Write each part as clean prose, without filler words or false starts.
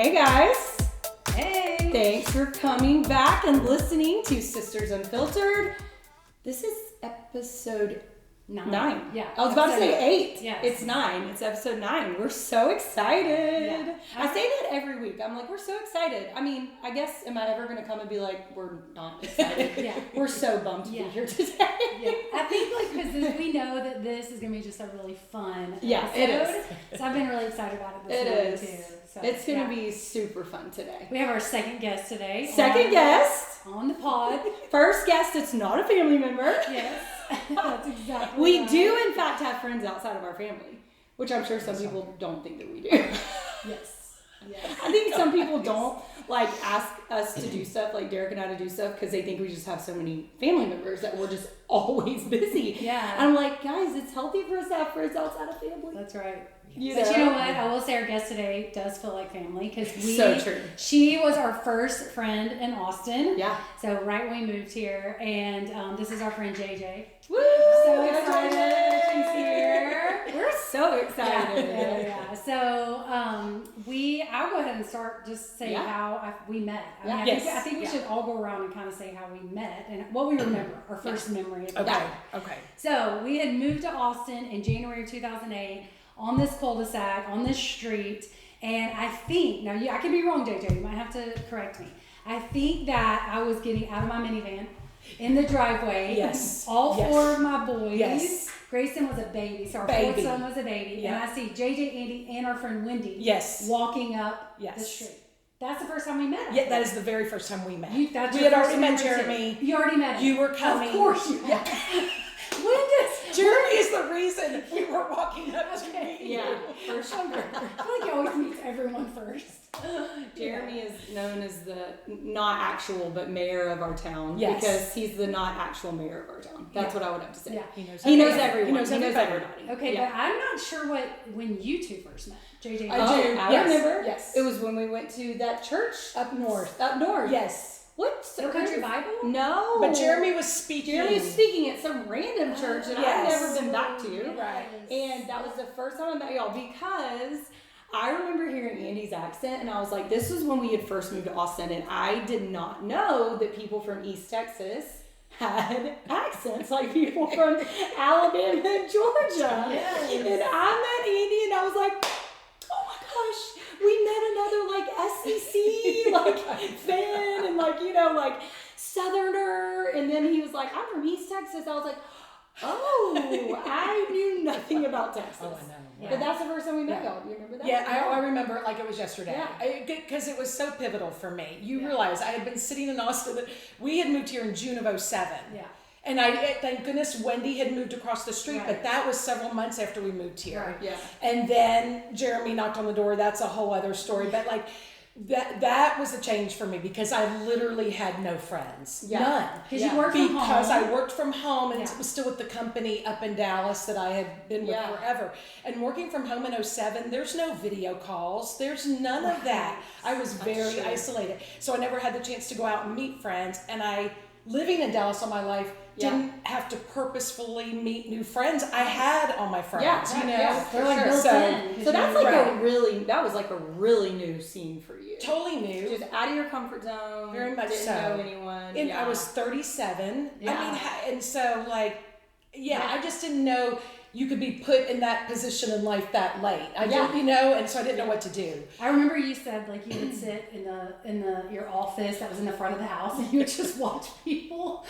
Hey guys. Hey. Thanks for coming back and listening to Sisters Unfiltered. This is episode 9. Yeah. I was about to say 8. Yes. It's 9. It's episode 9. We're so excited. Yeah. I say that every week. I'm like, we're so excited. I mean, I guess, am I ever going to come and be like, we're not excited? Yeah. We're so bummed to be here today. Yeah. I think because we know that this is going to be just a really fun Yeah, it episode. is. So I've been really excited about it this It morning is. too. So, It's going to be super fun today. We have our second guest today. Second guest. On the pod. First guest, it's not a family member. Yes. That's exactly We right. do, in fact, have friends outside of our family, which I'm sure some people don't think that we do. Yes. I think some people don't ask us to do stuff, like Derek and I to do stuff, because they think we just have so many family members that we're just always busy. Yeah. And I'm like, guys, it's healthy for us to have friends outside of family. That's right. But You know what? I will say our guest today does feel like family because So true. She was our first friend in Austin. Yeah. So right when we moved here, and this is our friend JJ. Woo! So excited that she's here. We're so excited. Yeah. So I'll go ahead and start. Just say how we met. I think we should all go around and kind of say how we met and what we remember, our first memory of that. Okay. So we had moved to Austin in January of 2008 on this cul-de-sac, on this street, and I think, now I could be wrong, JJ, you might have to correct me. I think that I was getting out of my minivan in the driveway. Yes. All Yes. 4 of my boys. Yes. Grayson was a baby, so our Baby. fourth son was a baby. Yeah. And I see JJ, Andy, and our friend Wendy Yes. walking up the Yes. street. That's the first time we met. Yeah, that is the very first time we met. That's We your had first already met memory, too. Jeremy. You already met him. You were coming. Of course you Yeah. Jeremy is the reason we were walking up to meet you. Yeah, for sure. I feel like he always meets everyone first. Jeremy is known as the not actual but mayor of our town. Yes. Because he's the not actual mayor of our town. That's what I would have to say. Yeah. He knows He knows everyone. everyone. He knows everybody. Okay, Yeah. but I'm not sure when you two first met. JJ. I do. I Yes. remember. Yes. It was when we went to that church Up north. up north. Yes. What? No Country Bible? No. But Jeremy was speaking. Jeremy was speaking at some random church that I've Yes. never been back to. Right. And that was the first time I met y'all because I remember hearing Andy's accent and I was like, this was when we had first moved to Austin and I did not know that people from East Texas had accents like people from Alabama and Georgia. Yes. And I met Andy and I was like, oh my gosh, we met another SEC fan and Southerner. And then he was like, I'm from East Texas. I was like, oh, I knew nothing about Texas. Oh, I know. But that's the first time we met y'all. Do you remember that? Yeah, I remember it like it was yesterday. Yeah. Because it was so pivotal for me. You realize I had been sitting in Austin. We had moved here in June of 2007. Yeah. And thank goodness Wendy had moved across the street, but that was several months after we moved here. Right. Yeah. And then Jeremy knocked on the door. That's a whole other story. But that was a change for me because I literally had no friends. Yeah. None. Because you worked from home. Because I worked from home and Yeah. was still with the company up in Dallas that I had been with forever. And working from home in 2007, there's no video calls. There's none of that. I was very isolated. So I never had the chance to go out and meet friends. And living in Dallas all my life, didn't have to purposefully meet new friends. I had all my friends, you know. Yeah, They're like sure. built in. So that's Right. that was like a really new scene for you. Totally new. Just out of your comfort zone. Very much didn't so. know anyone. And I was 37. Yeah. I mean, and so I just didn't know you could be put in that position in life that late. I didn't, and so I didn't know what to do. I remember you said you would sit in your office that was in the front of the house and you would just watch people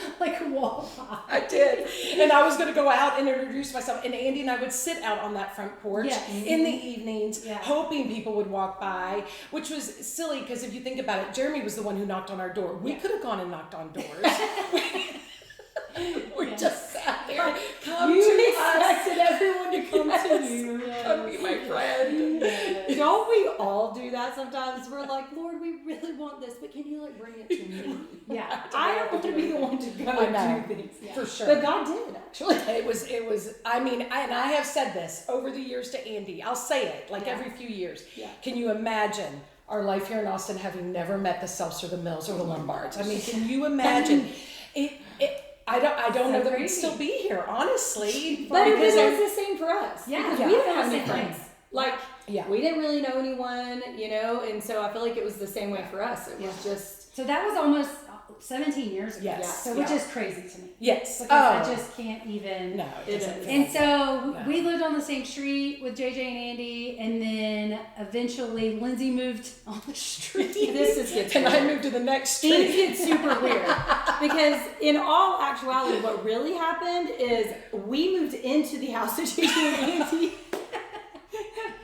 walk by. I did. And I was going to go out and introduce myself. And Andy and I would sit out on that front porch in the evenings, hoping people would walk by, which was silly because if you think about it, Jeremy was the one who knocked on our door. We could have gone and knocked on doors. We just sat there. Come You to us. expected everyone to come to you. Come be my friend. Don't we all do that sometimes? We're like, Lord, we really want this, but can you bring it to me? Yeah. I don't want to be the one to go and do things. For sure. But God did, actually. It was, I mean, and I have said this over the years to Andy. I'll say it every few years. Yeah. Can you imagine our life here in Austin having never met the Selfs or the Mills or the Lombards? I mean, can you imagine? I don't know that we'd still be here, honestly. But it was because the same for us. Yeah. Because Yeah. we didn't have any Same friends. thing. Like, Yeah. we didn't really know anyone, and so I feel like it was the same way for us. It was just. So that was almost 17 years ago. Yes. So which is crazy to me. Yes. Because I just can't even. No, it doesn't. And so we lived on the same street with JJ and Andy, and then eventually Lindsey moved on the street. This gets And weird. I moved to the next street. Things get super weird because in all actuality, what really happened is we moved into the house that JJ and Andy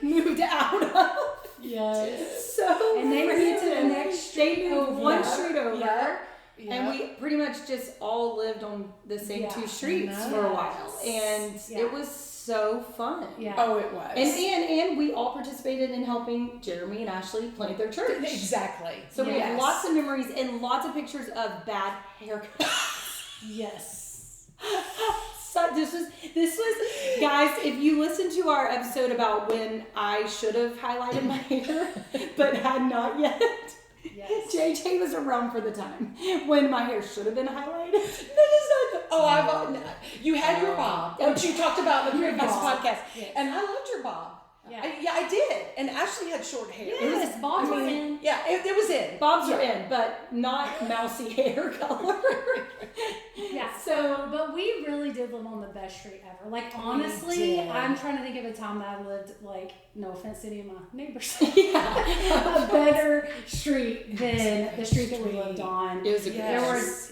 moved out of. Yes. So And they moved to the next street They moved over. one street over. Yeah. And we pretty much just all lived on the same two streets for a while. And it was so fun. Yeah. Oh, it was. And we all participated in helping Jeremy and Ashley plant their church. Exactly. So we have lots of memories and lots of pictures of bad haircuts. Yes. So this was guys, if you listen to our episode about when I should have highlighted my hair but had not yet. Yes. JJ was around for the time when my hair should have been highlighted. That is not. Oh, you had your bob, which you talked about in the previous podcast, and I loved your bob. Yeah. I did. And Ashley had short hair. Yes, bobs were in. Yeah, it was in. Bobs are in, but not mousy hair color. Yeah. So, but we really did live on the best street ever. Like, honestly, I'm trying to think of a time that I lived, like, no offense to any of my neighbors, a better street than the street that we lived on. It was a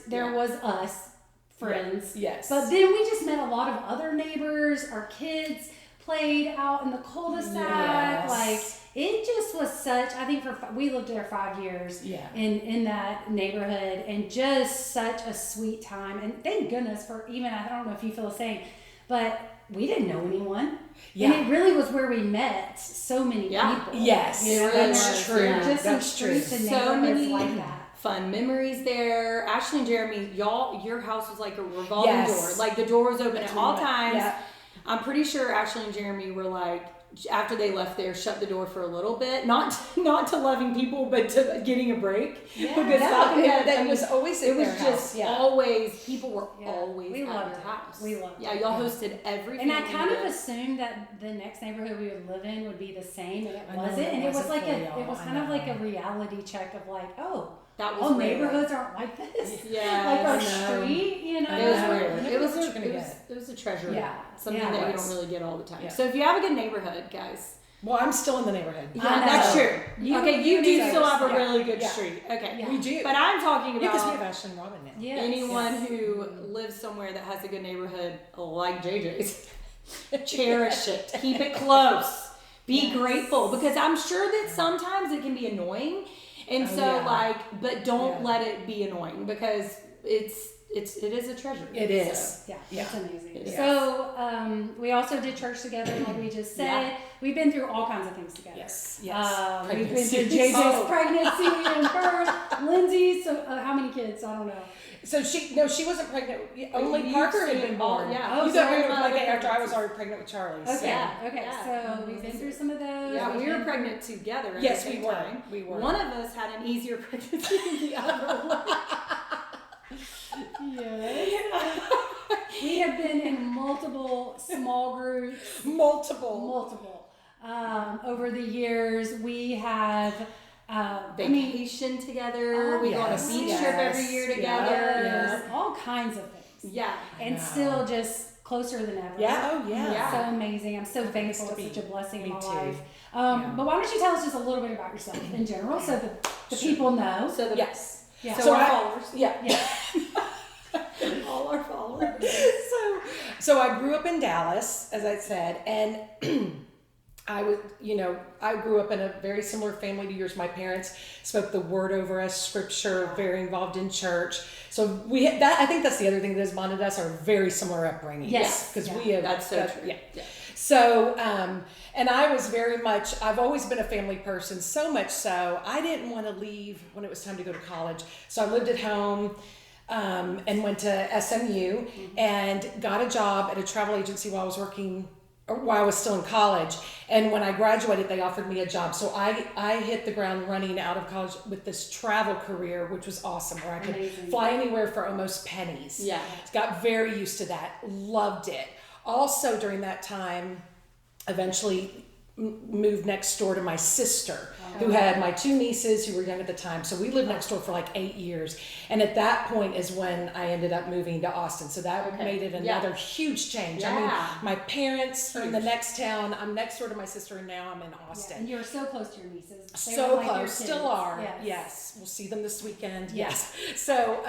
There was us, friends. Yes. But then we just met a lot of other neighbors. Our kids played out in the cul-de-sac. Yes. Like, it just was such, I think we lived there 5 years in that neighborhood, and just such a sweet time. And thank goodness for even, I don't know if you feel the same, but we didn't know anyone. Yeah. And it really was where we met so many people. Yes. It really That's was. true. Yeah. Just some That's true. streets and So neighborhoods many like that. fun memories there. Ashley and Jeremy, your house was like a revolving door. Like the door was open at all times. Yeah. I'm pretty sure Ashley and Jeremy were like, after they left there, shut the door for a little bit. Not to loving people, but to getting a break. Yeah. Because That was always in it was their just house. always, people were always We at loved your it. house. We loved Yeah, it. y'all hosted every And I family kind of event. assumed that the next neighborhood we would live in would be the same, and it I know wasn't. it And it was wasn't like for y'all. it was kind of like a reality check of like, oh, That was all rare. neighborhoods aren't like this. Yeah, Like our I know. street, you know. It was I know. rare. You never It was know what you're gonna it was a treasure. Yeah. Something Yeah, that it you was. don't really get all the time. Yeah. So if you have a good neighborhood, guys. Well, I'm still in the neighborhood. I Yeah, know. that's true. You do need still those. have a Yeah. really good Yeah. street. Okay. Yeah. We do. But I'm talking Because we have about Ashley and Robin now. Yes. anyone who lives somewhere that has a good neighborhood like JJ's. Cherish it. Keep it close. Be grateful. Because I'm sure that sometimes it can be annoying. And but don't let it be annoying because it is a treasure. It is. So. Yeah, it's amazing. It is. So we also did church together, like we just said. Yeah. We've been through all kinds of things together. Yes. We've been Pregnancy. through JJ's Oh. pregnancy and birth, Lindsay's. So how many kids? I don't know. So she wasn't pregnant. Only You Parker had said been all- born. yeah. You Oh, got so pregnant my with other after I was already pregnant with Charlie. Okay. So. Yeah. Okay. Yeah. So we've been through some of those. Yeah, We've we were been- pregnant together at Yes, the same we were. time. We were. One of us had an easier pregnancy than the other one. Yes. We have been in multiple small groups. Multiple. Over the years, we have Vacation together. We go on a yes, beach yes, trip every year together. yes. all kinds of things. Yeah. And still just closer than ever. Yeah. Oh yeah. Yeah. So amazing. I'm so thankful. to It's be. such a blessing in Me my too. life. Yeah. But why don't you tell us just a little bit about yourself in general so that the people know? So the Yes. Yeah. so So our I- followers. Yeah. All our followers. So I grew up in Dallas, as I said, and I grew up in a very similar family to yours. My parents spoke the word over us, scripture, very involved in church. So I think that's the other thing that has bonded us, our very similar upbringing. Yes. Because Yeah. we have. That's so true. Yeah. So, and I was very much, I've always been a family person, so much so, I didn't want to leave when it was time to go to college. So I lived at home and went to SMU and got a job at a travel agency while I was still in college. And when I graduated, they offered me a job. So I hit the ground running out of college with this travel career, which was awesome, where I could Amazing. fly anywhere for almost pennies. Yeah. Got very used to that. Loved it. Also during that time, eventually moved next door to my sister, who had my 2 nieces who were young at the time. So we lived next door for like 8 years. And at that point is when I ended up moving to Austin. So that made it another huge change. Yeah. I mean, my parents are in the next town. I'm next door to my sister, and now I'm in Austin. And you're so close to your nieces. They So were like your close, still kids. are. Yes. We'll see them this weekend. Yes. So,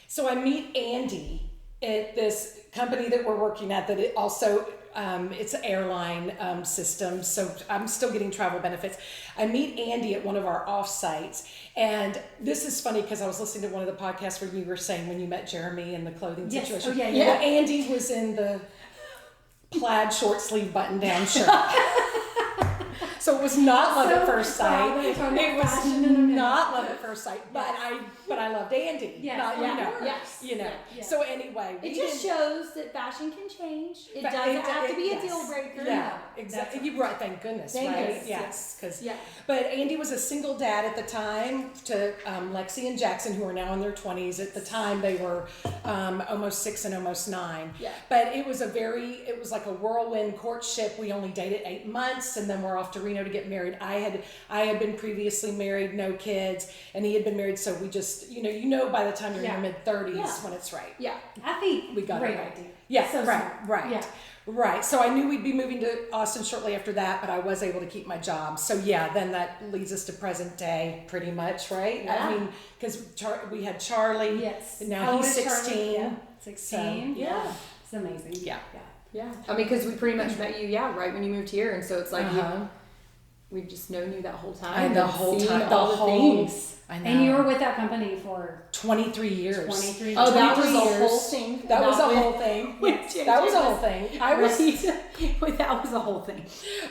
so I meet Andy at this company that we're working at that it also, it's an airline system, so I'm still getting travel benefits. I meet Andy at one of our off-sites, and this is funny because I was listening to one of the podcasts where you were saying when you met Jeremy in the clothing situation. Oh, yeah. Well, Andy was in the plaid short sleeve button down shirt. So it was not love at first sight. It was not love at first sight, but I loved Andy. Yes, So anyway, It just shows that fashion can change. It doesn't have to be a deal breaker. Yeah, exactly. You brought, thank goodness, right? Yes, because. But Andy was a single dad at the time to Lexi and Jackson, who are now in their 20s. At the time, they were almost 6 and almost 9. Yeah. But it was like a whirlwind courtship. We only dated 8 months, and then we're off to Reno to get married. I had been previously married, no kids, and he had been married. So we just, you know, by the time you're in your mid 30s when it's right. Yeah. I think we got great it right. idea. Yeah, So right. Yeah. Right. So I knew we'd be moving to Austin shortly after that, but I was able to keep my job. So yeah, then that leads us to present day pretty much, right? Yeah. I mean, because we had Charlie. Yes. And now How old he's is 16. Charlie? Yeah. 16. So, yeah. It's amazing. Yeah. Yeah. I mean, because we pretty much met you, right when you moved here, and so it's like we've just known you that whole time. And the whole seen time, all the things. I know. And you were with that company for 23 years. 23 years. Oh, that was 23 a whole years. thing. That was a Not whole with- thing. with JJ That was a whole thing. I was. Right. That was a whole thing.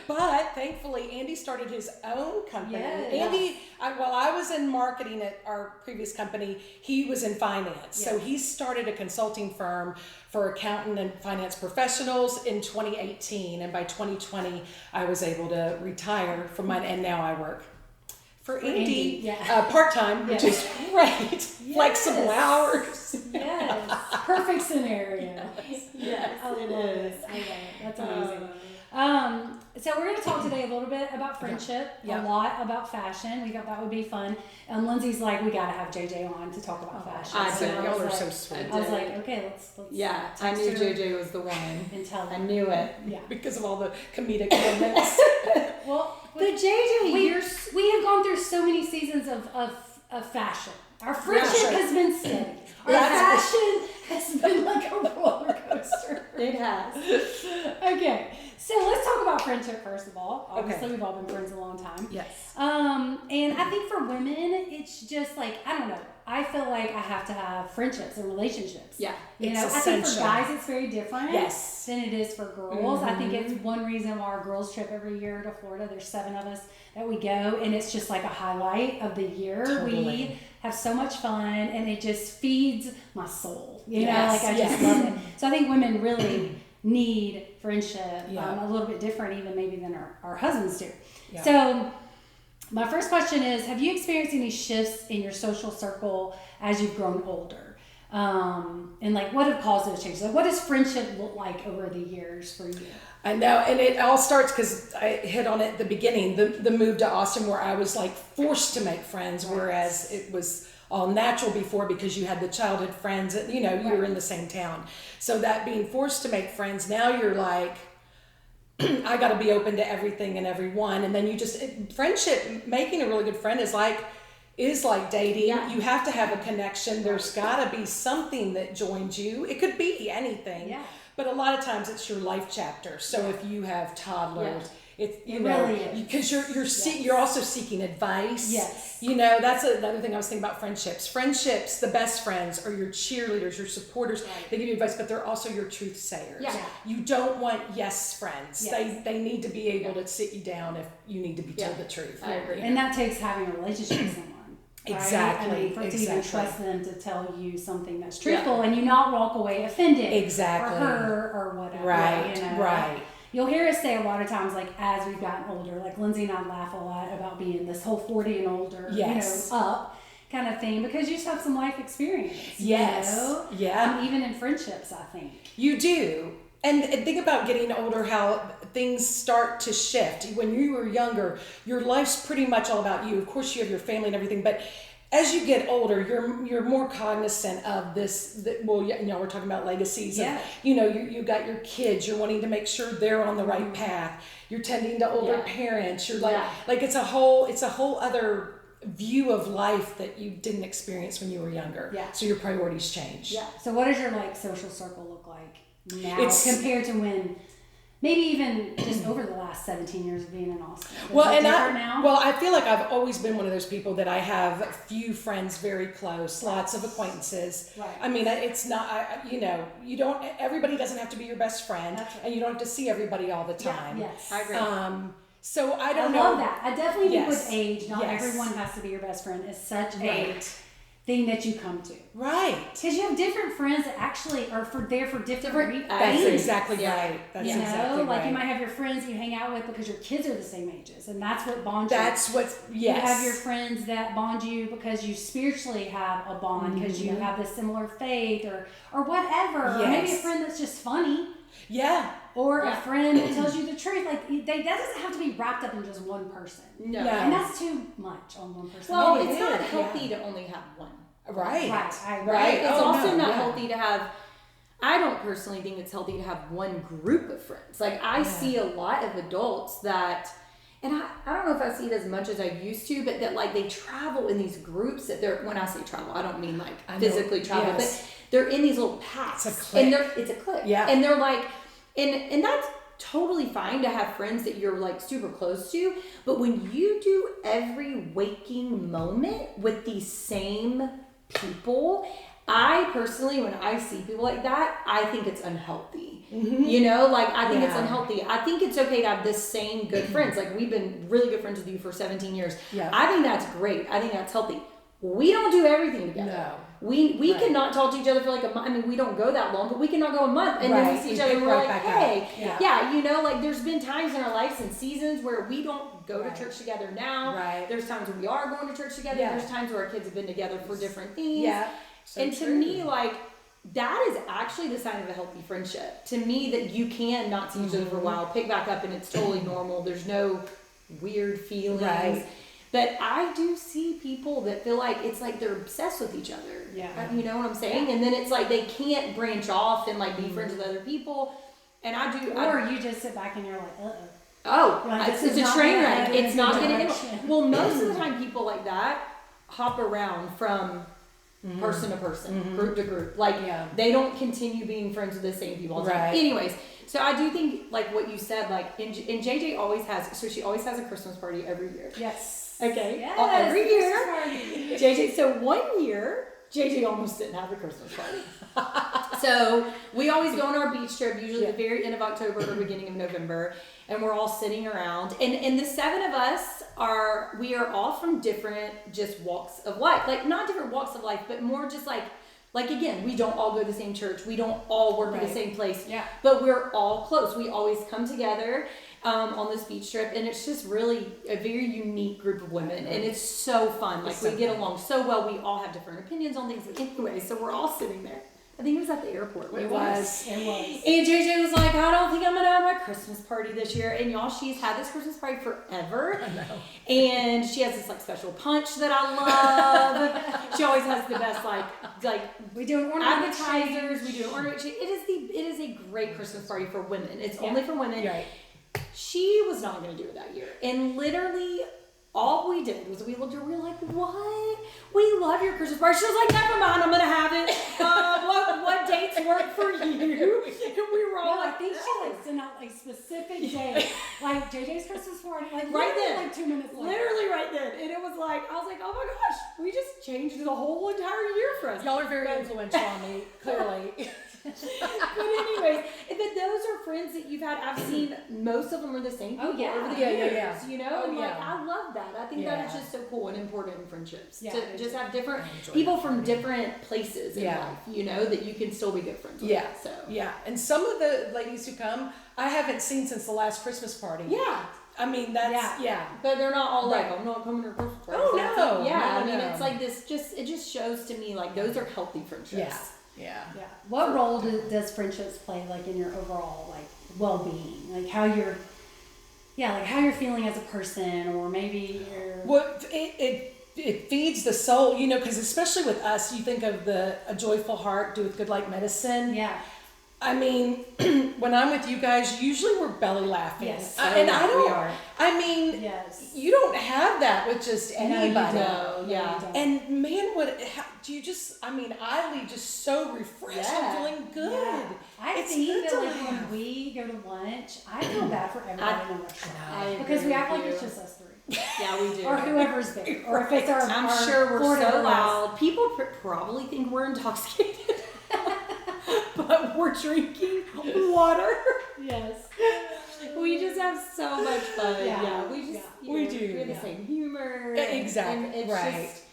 But thankfully, Andy started his own company. Yes. Andy, while I was in marketing at our previous company, he was in finance. So he started a consulting firm for accountant and finance professionals in 2018. And by 2020, I was able to retire from mine, and now I work for Andy, part-time, which is great. Flexible hours. Yes. Perfect scenario. Yes, I love it it. is. I love it. That's amazing. So we're going to talk today a little bit about friendship, a lot about fashion. We thought that would be fun. And Lindsay's like, we got to have JJ on to talk about fashion. I So did. Y'all are was so like- sweet. I was like, okay, let's Yeah, I text knew her JJ was the one. and tell I her. knew it. Yeah. Because of all the comedic moments. Well, The JJ, we have gone through so many seasons of fashion. Our friendship sure. has been steady. Our That's fashion has been like a roller coaster. it has. Okay, so let's talk about friendship first of all. Obviously, Okay. we've all been friends a long time. Yes. And I think for women, it's just like, I don't know. I feel like I have to have friendships and relationships. Yeah. You It's know, I think for essential. guys it's very different Yes. than it is for girls. I think it's one reason why our girls trip every year to Florida. There's 7 of us that we go, and it's just like a highlight of the year. Totally. We have so much fun, and it just feeds my soul. You Yes, know, like I just yes. love it. So I think women really need friendship Yeah. a little bit different even maybe than our husbands do. Yeah. So my first question is, have you experienced any shifts in your social circle as you've grown older? And like, what have caused those changes? Like, what does friendship look like over the years for you? I know, and it all starts because I hit on it at the beginning, the move to Austin where I was like forced to make friends, whereas it was all natural before because you had the childhood friends and you were in the same town. So that being forced to make friends, now you're like, I got to be open to everything and everyone. And then friendship, making a really good friend is like dating. Yeah. You have to have a connection. There's got to be something that joins you. It could be anything. Yeah. But a lot of times it's your life chapter. So if you have toddlers, it's It really is. because you're also seeking advice. Yes. That's another thing I was thinking about friendships. Friendships, the best friends are your cheerleaders, your supporters. Right. They give you advice, but they're also your truth sayers. Yeah. You don't want yes friends. Yes. They need to be able to sit you down if you need to be told the truth. I agree. And that takes having a relationship with someone. Right? Exactly, I mean, to even exactly. trust them to tell you something that's truthful and you not walk away offended. Exactly. Or hurt or whatever. Right, You know? right. You'll hear us say a lot of times, like as we've gotten older, like Lindsay and I laugh a lot about being this whole 40 and older, Yes. up kind of thing, because you just have some life experience. Yes. You know? Yeah. Even in friendships, I think. You do. And think about getting older, how things start to shift. When you were younger, your life's pretty much all about you. Of course, you have your family and everything, but as you get older, you're more cognizant of this. Well, we're talking about legacies. Yeah. You got your kids. You're wanting to make sure they're on the right path. You're tending to older parents. You're like it's a whole other view of life that you didn't experience when you were younger. Yeah. So your priorities change. Yeah. So what does your like social circle look like now compared to when, maybe even just over the last 17 years of being in Austin? I feel like I've always been one of those people that I have few friends very close, lots of acquaintances. Right. I mean, it's not, everybody doesn't have to be your best friend, and you don't have to see everybody all the time. Yeah. Yes. I agree. So I don't know. I love that. I definitely think with Yes. age, not Yes. everyone has to be your best friend. It's such a thing that you come to. Right. Because you have different friends that actually are there for different reasons. That's exactly right. That's exactly right. Like you might have your friends you hang out with because your kids are the same ages, and that's what bonds you. That's what's, yes. You have your friends that bond you because you spiritually have a bond, because you have this similar faith or whatever. Or maybe a friend that's just funny. Yeah. Or a friend that tells you the truth. Like that doesn't have to be wrapped up in just one person. No. And that's too much on one person. Well, it's not healthy to only have one. Right. Right. It's also not healthy to have. I don't personally think it's healthy to have one group of friends. Like I see a lot of adults that, and I don't know if I see it as much as I used to, but that like they travel in these groups that they're, when I say travel, I don't mean like physically travel, but they're in these little packs. It's a clique. And it's a clique. Yeah. And they're like, and that's totally fine to have friends that you're like super close to, but when you do every waking moment with these same people, I personally, when I see people like that, I think it's unhealthy. I think it's unhealthy. I think it's okay to have the same good friends. Like we've been really good friends with you for 17 years. Yeah. I think that's great. I think that's healthy. We don't do everything together. No. We cannot talk to each other for like a month. I mean, we don't go that long, but we cannot go a month and then we see each other and we're like, hey, like there's been times in our lives and seasons where we don't go to church together now. Right. There's times when we are going to church together. Yeah. There's times where our kids have been together for different things. Yeah. So and to me, like, that is actually the sign of a healthy friendship. To me, that you can not see each other for a while, pick back up, and it's totally normal. There's no weird feelings. Right. But I do see people that feel like it's like they're obsessed with each other. Yeah. You know what I'm saying? And then it's like they can't branch off and like be friends with other people. And I do. Or you just sit back and you're like, uh-oh. Oh, like, it's a train wreck. It's not going to end. Well, most of the time people like that hop around from person to person, group to group. Like they don't continue being friends with the same people all the time. Anyways, so I do think like what you said, like and JJ always has, so she always has a Christmas party every year. Yes. Okay. Yes, every year. JJ, so one year, JJ almost didn't have a Christmas party. So we always go on our beach trip, usually at the very end of October or beginning of November, and we're all sitting around. And the seven of us we are all from different just walks of life. Like not different walks of life, but more just like again, we don't all go to the same church. We don't all work at the same place. Yeah. But we're all close. We always come together on this beach trip, and it's just really a very unique group of women, and it's so fun. Like we get along so well. We all have different opinions on things. But anyway, so we're all sitting there. I think it was at the airport. It was. And JJ was like, I don't think I'm gonna have my Christmas party this year. And y'all, she's had this Christmas party forever. I know. And she has this like special punch that I love. She always has the best like we do appetizers. We do an ornament change. It is a great Christmas party for women. It's only for women. Right. She was not gonna do it that year. And literally all we did was we looked at her, we were like, what? We love your Christmas party. She was like, never mind, I'm going to have it. What dates work for you? And we were all like, I think she like sent out like specific days. Like JJ's Christmas party. Like right then. Like 2 minutes later. Literally right then. And it was like, I was like, oh my gosh, we just changed the whole entire year for us. Y'all are very influential on me, clearly. But anyways, but those are friends that you've had. I've seen most of them are the same people over the years. You know, and like I love that. I think that is just so cool and important in friendships to just have different people from different places in life. You know, that you can still be good friends with. Yeah. So and some of the ladies who come, I haven't seen since the last Christmas party. Yeah. I mean, that's, But they're not all like, I'm not coming to Christmas party. Oh, no. I mean, it's like this, it just shows to me, like, those are healthy friendships. Yeah. Yeah. What role does friendships play, like, in your overall, like, well-being? Like, how you're feeling as a person, or maybe you're... Well, it feeds the soul, you know, because especially with us, you think of a joyful heart doeth good like medicine. Yeah. I mean, when I'm with you guys, usually we're belly laughing. Yes. And I don't, we are. I mean, Yes. you don't have that with just anybody. No, yeah. And man, do you just, I mean, I leave just so refreshed. I'm Yeah. feeling good. Yeah. I It's think good that, to like, when laugh. we go to lunch, I feel bad for everybody in the restaurant. I Because we agree act with like it's you. just us three. Yeah, we do. Or whoever's there. Or if it's our I'm our sure we're Florida so girls. loud. People probably think we're intoxicated, but we're drinking water. Yes. We just have so much fun. Yeah. Yeah, we just Yeah. We know, do, We have yeah. the same humor. Exactly, And it's right. just,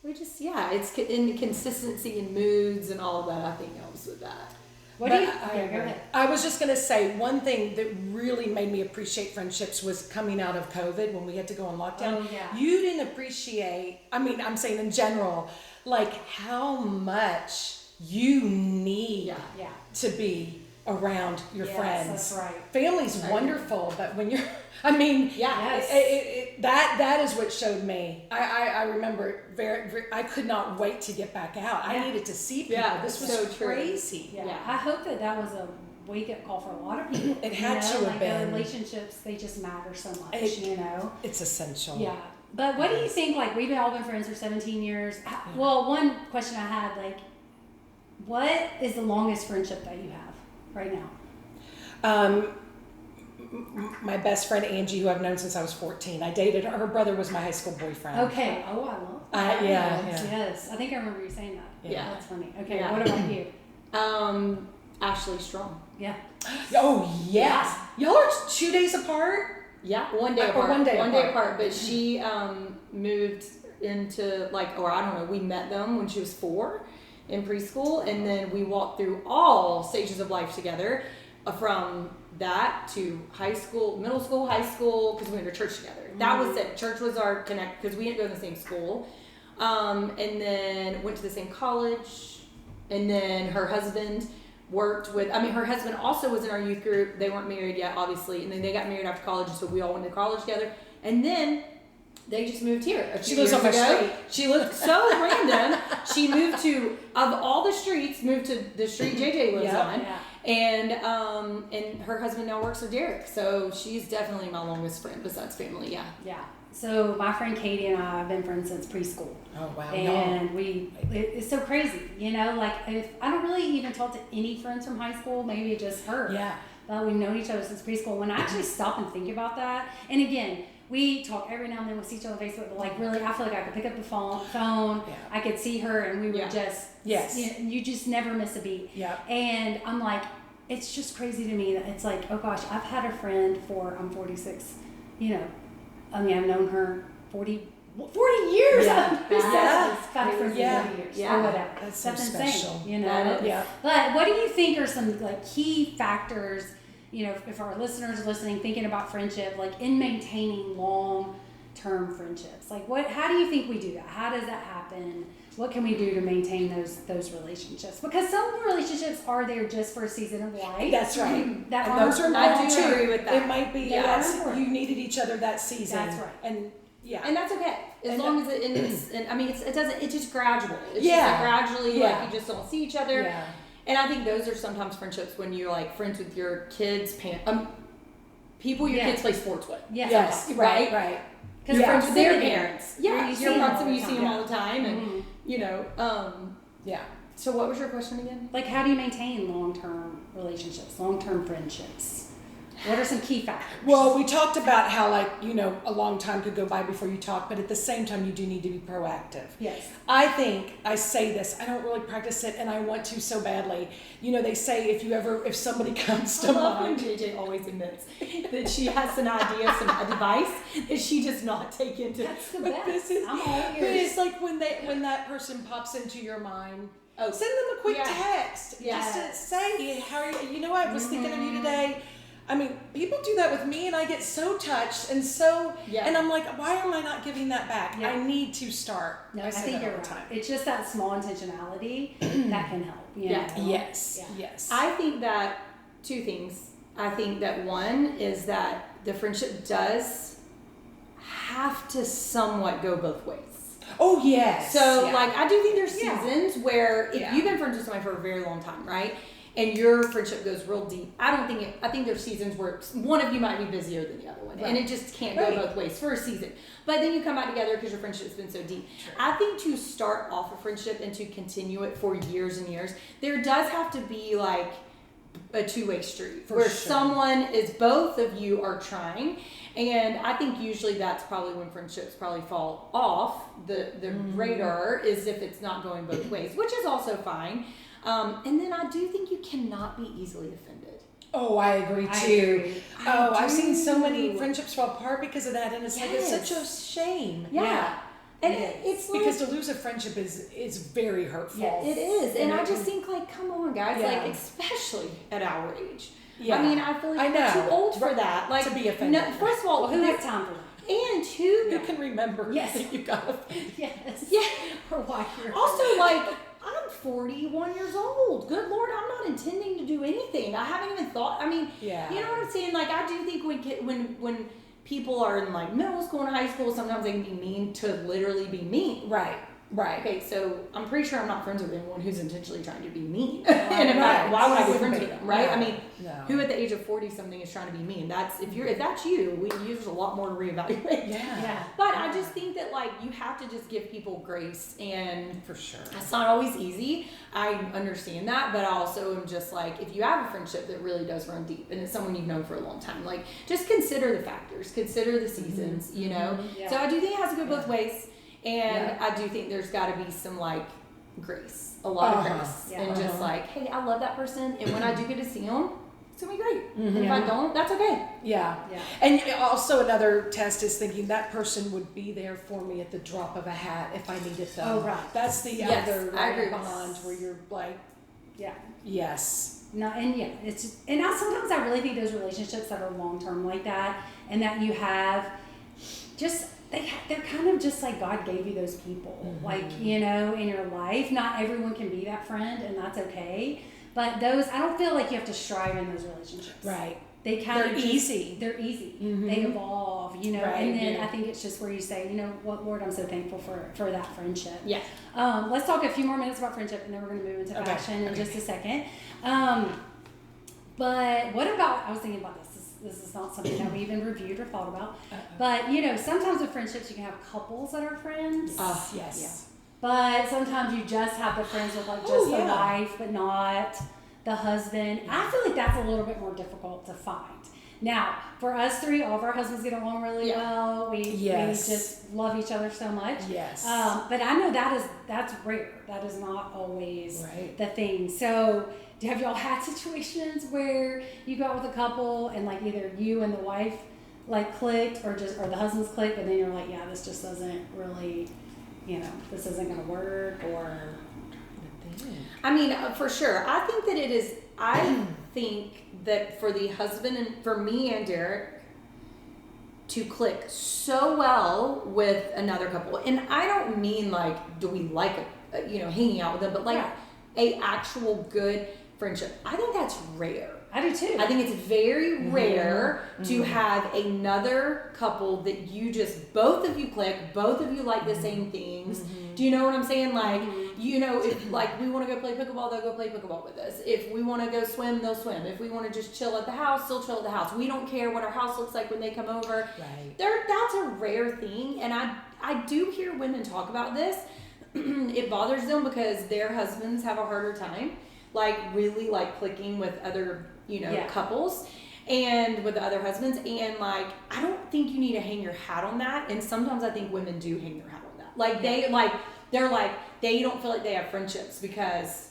we just it's in the consistency in moods and all of that. I think helps with that. What do you... But Yeah, go ahead. I was just going to say one thing that really made me appreciate friendships was coming out of COVID when we had to go on lockdown. Oh, yeah. You didn't appreciate, I mean, I'm saying in general, like how much you need Yeah. Yeah. to be around your Yes, friends. that's right. Family's wonderful, but when you're, I mean, Yeah. Yes. that is what showed me. I remember very, I could not wait to get back out. I Yeah. needed to see people. Yeah, This was so true. crazy. Yeah. Yeah. I hope that was a wake-up call for a lot of people. It had to have like, their been. relationships, they just matter so much, It- you know? It's essential. Yeah. But what do you think, like, we've all been friends for 17 years. Well, one question I had, like, what is the longest friendship that you have right now? My best friend Angie, who I've known since I was 14. I dated her. Her brother was my high school boyfriend. Okay. Oh, I love that. Yeah. Yes. I think I remember you saying that. Yeah. That's funny. Okay. Yeah. What about you? Ashley Strong. Yeah. Oh yes. Y'all are 2 days apart. Yeah, one day Or apart. one day apart. apart. But she moved into I don't know. We met them when she was 4 in preschool, and then we walked through all stages of life together, from that to high school, middle school, high school, because we went to church together. That was it. Church was our connect because we didn't go to the same school, and then went to the same college, and then her husband worked with. Her husband also was in our youth group. They weren't married yet, obviously, and then they got married after college, so we all went to college together, and then they just moved here. She lives on my street. She lived so random. She moved to, of all the streets, moved to the street JJ lives on. Yeah. And her husband now works for Derek. So she's definitely my longest friend besides family. Yeah. Yeah. So my friend Katie and I have been friends since preschool. Oh wow. And it's so crazy, you know, like if I don't really even talk to any friends from high school, maybe just her. Yeah. But we've known each other since preschool. When I actually stop and think about that, and again, we talk every now and then, we'll see each other on Facebook, but like really, I feel like I could pick up the phone, Yeah. I could see her, and we would Yeah. just, Yes. you just never miss a beat. Yeah. And I'm like, it's just crazy to me that it's like, oh gosh, I've had a friend I'm 46, you know, I've known her 40 years. Yeah. I've had friends for Yeah. 40 years Yeah. or whatever. That's so insane, special. you know. That is. Yeah. But what do you think are some like key factors, you know, if our listeners are listening, thinking about friendship, like in maintaining long-term friendships? Like how do you think we do that? How does that happen? What can we do to maintain those relationships? Because some relationships are there just for a season of life. That's right. That And are those are I important do too. agree with that. It might be Yeah. yes, you needed each other that season. That's right. And yeah. And that's okay. As And long as it is, it's just gradual. It's Yeah. just like gradually, Yeah. like you just don't see each other. Yeah. And I think those are sometimes friendships when you're like friends with your kids, people your Yeah. kids play sports with. Yes. Yes. Right? Right. Because Yeah. Friends with their proximity. parents. Where Yeah, you see your them all the proximity, you see them time. all the time, and Mhm. you know. Yeah. So what was your question again? Like, how do you maintain long-term relationships, long-term friendships? What are some key factors? Well, we talked about how a long time could go by before you talk, but at the same time you do need to be proactive. Yes. I think I say this, I don't really practice it and I want to so badly. They say if somebody comes to I love when mind. JJ always admits that she has an idea, some advice that she does not take into. That's the But best. this is- I'm all But ears. it's like when that person pops into your mind, send them a quick Yeah. text Yeah. just to say, how are you? You know what? I was thinking of you today. I mean, people do that with me, and I get so touched and and I'm like, why am I not giving that back? Yeah. I need to start. No, I think you're right. It's just that small intentionality that can help. You know? Yes. Yeah. Yes. I think that two things. I think that one is that the friendship does have to somewhat go both ways. Oh, yes. So, like, I do think there's seasons where if Yeah. you've been friends with somebody for a very long time, right? And your friendship goes real deep. I think there's seasons where one of you might be busier than the other one. Right. And it just can't go both ways for a season. But then you come back together because your friendship's been so deep. Sure. I think to start off a friendship and to continue it for years and years, there does have to be like a two-way street where someone is, both of you are trying. And I think usually that's probably when friendships probably fall off the radar, is if it's not going both ways, which is also fine. And then I do think you cannot be easily offended. Oh, I agree too. I've seen so many friendships fall apart because of that, and it's like, it's such a shame. Yeah. And it's like, because to lose a friendship is very hurtful. Yeah, it is. And I just think, like, come on, guys, like, especially at our age. Yeah. I mean, I feel like we're too old for that. Like, to be offended. No, first of all, Who has time for that? And who can remember that you got offended. Yes. Yeah. Or why you're Also, like, I'm 41 years old. Good Lord, I'm not intending to do anything. I haven't even thought. I mean, you know what I'm saying? Like, I do think when people are in like middle school and high school, sometimes they can be mean to literally be mean. Right. Okay, so I'm pretty sure I'm not friends with anyone who's intentionally trying to be mean. And in fact, why would I be friends with them, right? I mean, who at the age of 40 something is trying to be mean? That's if that's you, there's a lot more to reevaluate. Yeah. But I just think that, like, you have to just give people grace, and for sure, it's not always easy. I understand that, but I also am just like, if you have a friendship that really does run deep and it's someone you've known for a long time, like, just consider the factors, consider the seasons, you know. Yeah. So I do think it has to go both ways. And I do think there's got to be some, like, grace, a lot of grace, and just like, hey, I love that person, and when I do get to see them, it's gonna be great. And if I don't, that's okay. Yeah. And also another test is thinking that person would be there for me at the drop of a hat if I needed them. Oh, right. That's the other bond where you're like, yes. No, and it's and now sometimes I really think those relationships that are long term like that, and that you have just. They're kind of just like God gave you those people, like, you know, in your life. Not everyone can be that friend, and that's okay. But those, I don't feel like you have to strive in those relationships. Right. They're easy. They're easy. They evolve, you know. Right, and then I think it's just where you say, you know what, Lord, I'm so thankful for that friendship. Yeah. Let's talk a few more minutes about friendship, and then we're going to move into fashion in just a second. But what about? I was thinking about this. This is not something that we even reviewed or thought about. But, you know, sometimes with friendships you can have couples that are friends. Yes. Yeah. But sometimes you just have the friends with, like, just the wife, but not the husband. I feel like that's a little bit more difficult to find. Now, for us three, all of our husbands get along really well. We just love each other so much. Yes. But I know that's rare. That is not always the thing. So have y'all had situations where you go out with a couple and, like, either you and the wife, like, clicked, or the husbands clicked, and then you're like, yeah, this just doesn't really, you know, this isn't going to work, or? I mean, for sure. I think that it is, I think that for the husband and for me and Derek to click so well with another couple, and I don't mean, like, do we like, hanging out with them, but, like, a actual good friendship. I think that's rare. I do too. I think it's very rare to have another couple that you just, both of you click, both of you like the same things. Do you know what I'm saying? Like, you know, if, like, we want to go play pickleball, they'll go play pickleball with us. If we want to go swim, they'll swim. If we want to just chill at the house, they'll chill at the house. We don't care what our house looks like when they come over. Right. That's a rare thing, and I do hear women talk about this. It bothers them because their husbands have a harder time, like, really, like, clicking with other, couples and with other husbands. And, like, I don't think you need to hang your hat on that. And sometimes I think women do hang their hat on that. Like, they don't feel like they have friendships because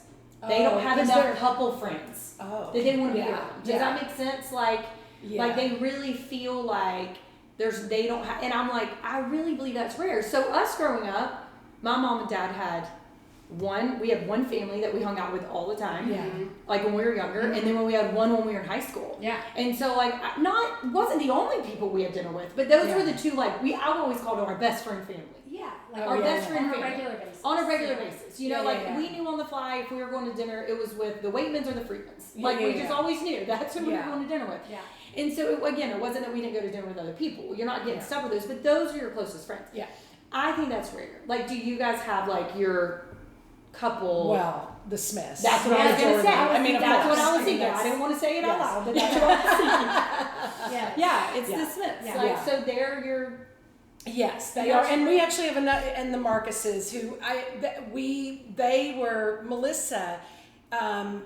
they don't have enough couple friends that they want to be around. Does that make sense? Like they really feel like they don't have, and I'm like, I really believe that's rare. So us growing up, my mom and dad had we had one family that we hung out with all the time. Yeah. Like when we were younger, and then when we had one when we were in high school. Yeah. And so like wasn't the only people we had dinner with, but those were the two I've always called them our best friend family. Yeah, like Our best friend on a family. regular basis. On a regular basis. You know, Yeah, we knew on the fly if we were going to dinner, it was with the Waitmans or the Freedmans. Yeah, Like, we yeah, just yeah. always knew that's who we were Yeah. going to dinner with. Yeah. And so, again, it wasn't that we didn't go to dinner with other people. You're not getting stuck with those, but those are your closest friends. Yeah. I think that's rare. Like, do you guys have, like, your couple? Well, the Smiths. That's what I was going to say. I mean, of that's what course. I was thinking. that's- I didn't want to say it out Yes. loud, but that's what I was thinking. Yeah. Yeah, it's Yeah. the Smiths. Yeah. Like, Yeah. so they're your... Yes, they Yeah. are, and we actually have another, and the Marcuses who they were Melissa.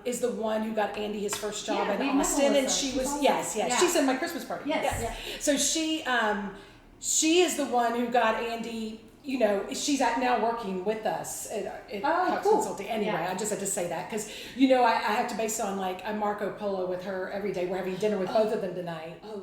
Is the one who got Andy his first job Yeah, in we met Austin, and Melissa. she She's was awesome. yes, Yeah. she's in my Christmas party. Yes. Yeah. So she is the one who got Andy. You know, she's now working with us at Cox cool. Consulting. Anyway, Yeah. I just had to say that because I have to base it on like a Marco Polo with her every day. We're having dinner with both of them tonight. Oh,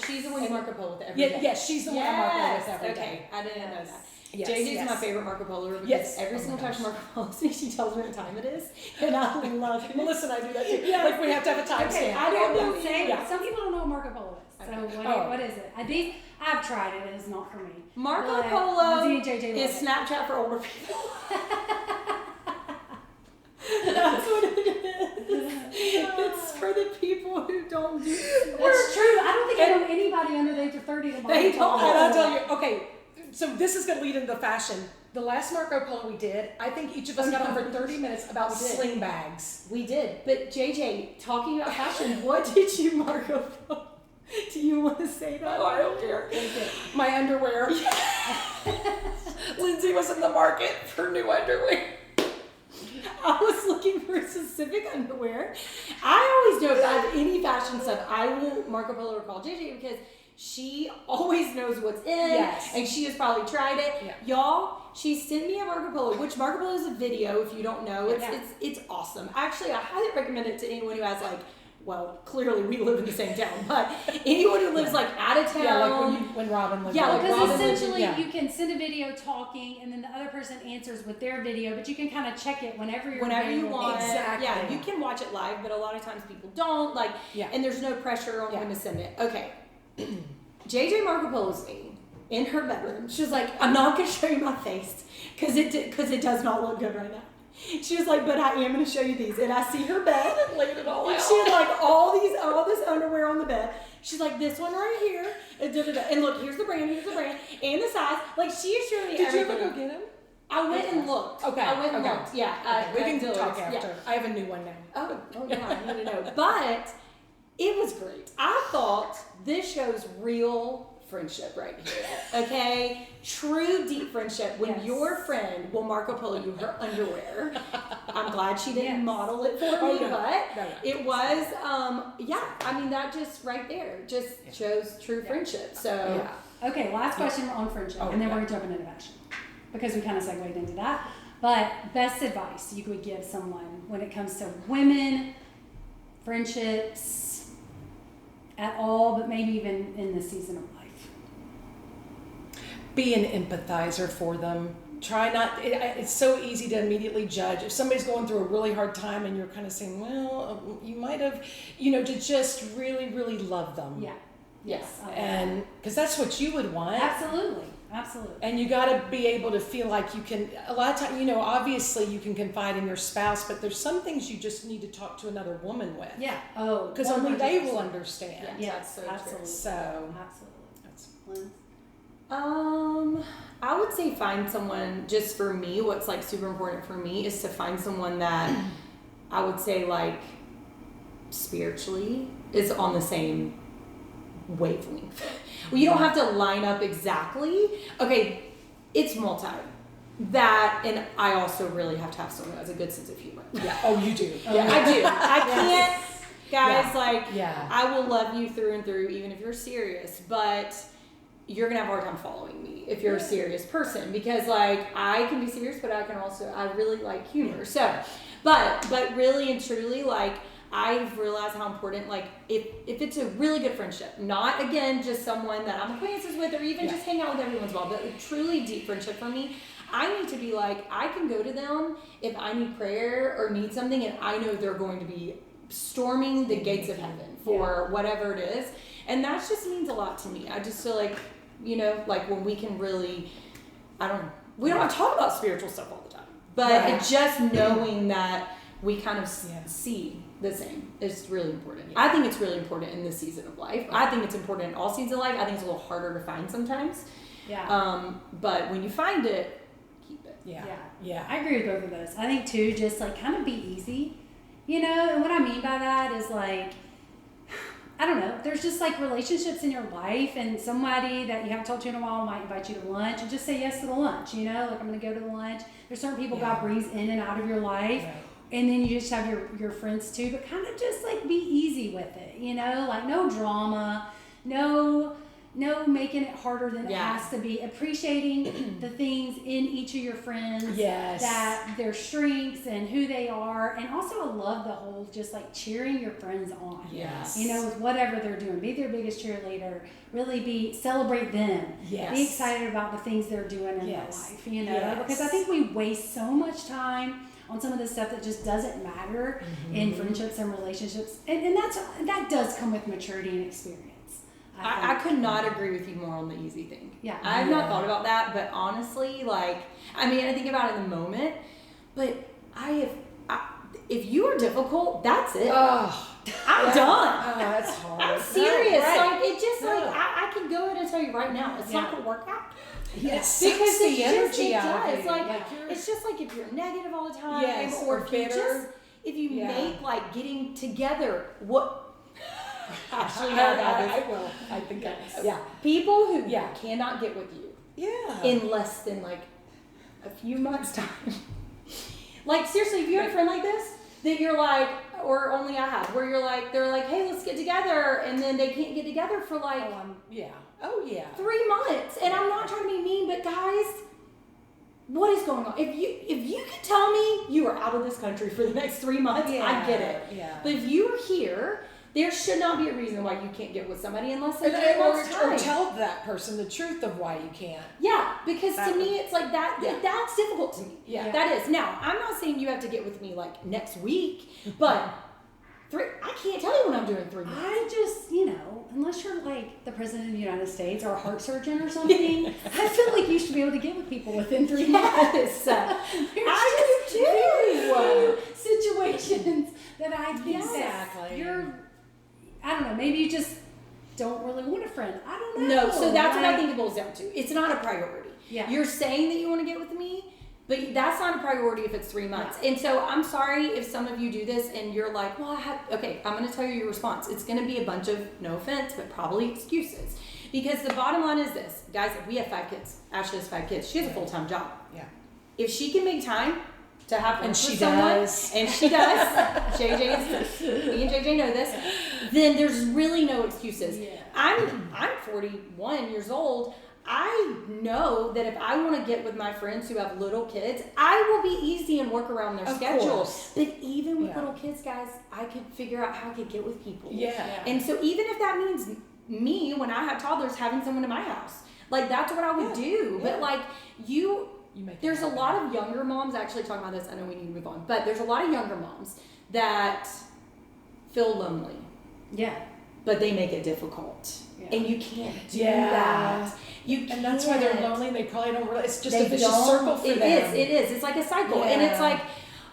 She's the one you Marco Polo with every Yeah, day. yes, she's the one I Marco with every day. Okay, I didn't know that. Yes, JJ's yes. my favorite Marco Polo because Yes. every Oh my single time gosh. Marco Polo's me, she tells me what time it is, and I love it. Melissa and I do that too. Yes. Like we have to have a time Okay, stamp. I don't know. Some people don't know what Marco Polo is. So Okay. what is it? I've tried it. It's not for me. Marco But Polo Lindsey and JJ is love it. Snapchat for older people. That's what it is. It's for the people who don't do That's true. I don't think I know anybody under the age of 30 that They Marco don't. Polo. And I'll tell you, okay, so this is going to lead into the fashion. The last Marco Polo we did, I think each of us got on for 30 minutes about We did. sling bags. We did. But JJ, talking about fashion, what did you Marco Polo? Do you want to say that? Oh, I don't care. My underwear. Lindsay was in the market for new underwear. I was looking for specific underwear. I always know if I have any fashion stuff, I will Marco Polo or call JJ because she always knows what's in, Yes. and she has probably tried it. Yeah. Y'all, she sent me a Marco Polo, which Marco Polo is a video. If you don't know, Yeah. it's awesome. Actually, I highly recommend it to anyone who has like. Well, clearly we live in the same town, but anyone who lives like out of town. Yeah, like when Robin lived Yeah, there. like Because Robin essentially yeah. you can send a video talking and then the other person answers with their video, but you can kind of check it whenever you you want. Exactly. Yeah, you can watch it live, but a lot of times people don't. Like, Yeah. and there's no pressure on Yeah. when to send it. Okay. JJ Marco Polo's me in her bedroom. She was like, I'm not going to show you my face because it does not look good right now. She was like, but I am going to show you these. And I see her bed. laid it all And out. she had like all this underwear on the bed. She's like, this one right here. And, and look, here's the brand, and the size. Like, she is showing me Did you everything. ever go get him? I went and looked. Okay, I went and okay. looked. Yeah. We at can Dillard's. talk Yeah. after. I have a new one now. Oh yeah, I need to know. But it was great. I thought this shows real friendship right here. Okay? True deep friendship when Yes. your friend will Marco Polo you her underwear. I'm glad she didn't Yes. model it for Oh, me, no. but No. it was yeah, I mean that just right there just shows true friendship. So Yeah. Okay, last question on friendship, Oh, and then yeah. we're jumping into fashion because we kind of segued into that. But best advice you would give someone when it comes to women, friendships, at all, but maybe even in this season of life. Be an empathizer for them. Try not. It's so easy to immediately judge if somebody's going through a really hard time, and you're kind of saying, "Well, you might have," to just really, really love them. Yeah. Yes. And because that's what you would want. Absolutely. Absolutely. And you got to be able to feel like you can. A lot of times, obviously you can confide in your spouse, but there's some things you just need to talk to another woman with. Yeah. Oh. Because only they 100%. will understand. Yeah. Yes. That's so true. Absolutely. So Absolutely. that's Lynn? I would say find someone, just for me, what's like super important for me is to find someone that I would say like spiritually is on the same wavelength. Well, you don't have to line up exactly. Okay, it's multi. That, and I also really have to have someone who has a good sense of humor. yeah. Oh, you do. Oh, Yeah. I do. I can't, guys, Yeah. like, Yeah. I will love you through and through, even if you're serious, but you're gonna have a hard time following me if you're a serious person, because like I can be serious, but I really like humor. So, but really and truly, like I've realized how important, like if it's a really good friendship, not again just someone that I'm acquaintances with or even just hang out with every once in a while, but a truly deep friendship for me, I need to be like, I can go to them if I need prayer or need something, and I know they're going to be storming the gates of heaven for whatever it is. And that just means a lot to me. I just feel like, you know, like when we can really, we don't have to talk about spiritual stuff all the time, but it's just knowing that we kind of see the same is really important. Yeah. I think it's really important in this season of life. Yeah. I think it's important in all seasons of life. I think it's a little harder to find sometimes. Yeah. But when you find it, keep it. Yeah. I agree with both of those. I think too, just like kind of be easy, you know. And what I mean by that is like, I don't know. There's just like relationships in your life, and somebody that you haven't talked to in a while might invite you to lunch, and just say yes to the lunch. You know, like I'm going to go to the lunch. There's certain people God breathes in and out of your life. Right. And then you just have your friends too, but kind of just like be easy with it, you know, like no drama, no making it harder than it has to be, appreciating the things in each of your friends, that their strengths and who they are. And also I love the whole just like cheering your friends on, you know, with whatever they're doing, be their biggest cheerleader, really celebrate them, be excited about the things they're doing in their life, you know, because I think we waste so much time on some of the stuff that just doesn't matter in friendships and relationships. And that does come with maturity and experience. I could not agree with you more on the easy thing. Yeah. I have not thought about that, but honestly, like, I mean, I think about it in the moment, but if you are difficult, that's it. Oh, I'm done. Oh, that's hard. I'm serious. Like, it just, like, I can go ahead and tell you right now, it's not going to work out. Yes, because the energy out of it's like it's just like if you're negative all the time, or bitter. If you make like getting together, what? Actually, I will. I think people who cannot get with you, in less than like a few months time. Like seriously, if you have a friend like this that you're like, or only I have, where you're like, they're like, hey, let's get together, and then they can't get together for like 3 months, and I'm not trying to be mean, but guys, what is going on? If you can tell me you are out of this country for the next 3 months, I get it. Yeah. But if you are here, there should not be a reason why you can't get with somebody unless they or tell that person the truth of why you can't. Yeah, because to me it's like that. That's difficult to me. Yeah, that is. Now I'm not saying you have to get with me like next week, but. I can't tell you when I'm doing 3 months. I just, you know, unless you're like the president of the United States or a heart surgeon or something, I feel like you should be able to get with people within 3 months. I do too. Situations that I think that I don't know, maybe you just don't really want a friend. I don't know. No, so that's what I think it boils down to. It's not a priority. Yeah. You're saying that you want to get with me, but that's not a priority if it's 3 months. Yeah. And so I'm sorry if some of you do this and you're like, well, I'm going to tell you your response. It's going to be a bunch of, no offense, but probably excuses. Because the bottom line is this. Guys, we have 5 kids. Ashley has 5 kids. She has a full-time job. Yeah. If she can make time to have lunch with someone, and she does, me and JJ know this, then there's really no excuses. Yeah. I'm 41 years old. I know that if I want to get with my friends who have little kids, I will be easy and work around their schedule. But even with little kids, guys, I could figure out how I could get with people. Yeah. And so even if that means me, when I have toddlers, having someone in my house, like that's what I would do. Yeah. But like there's a lot of younger moms, actually talking about this, I know we need to move on, but there's a lot of younger moms that feel lonely. Yeah. But they make it difficult. Yeah. And you can't do that. And that's why they're lonely, and they probably don't realize it's just a vicious circle for them. It is. It's like a cycle. Yeah. And it's like,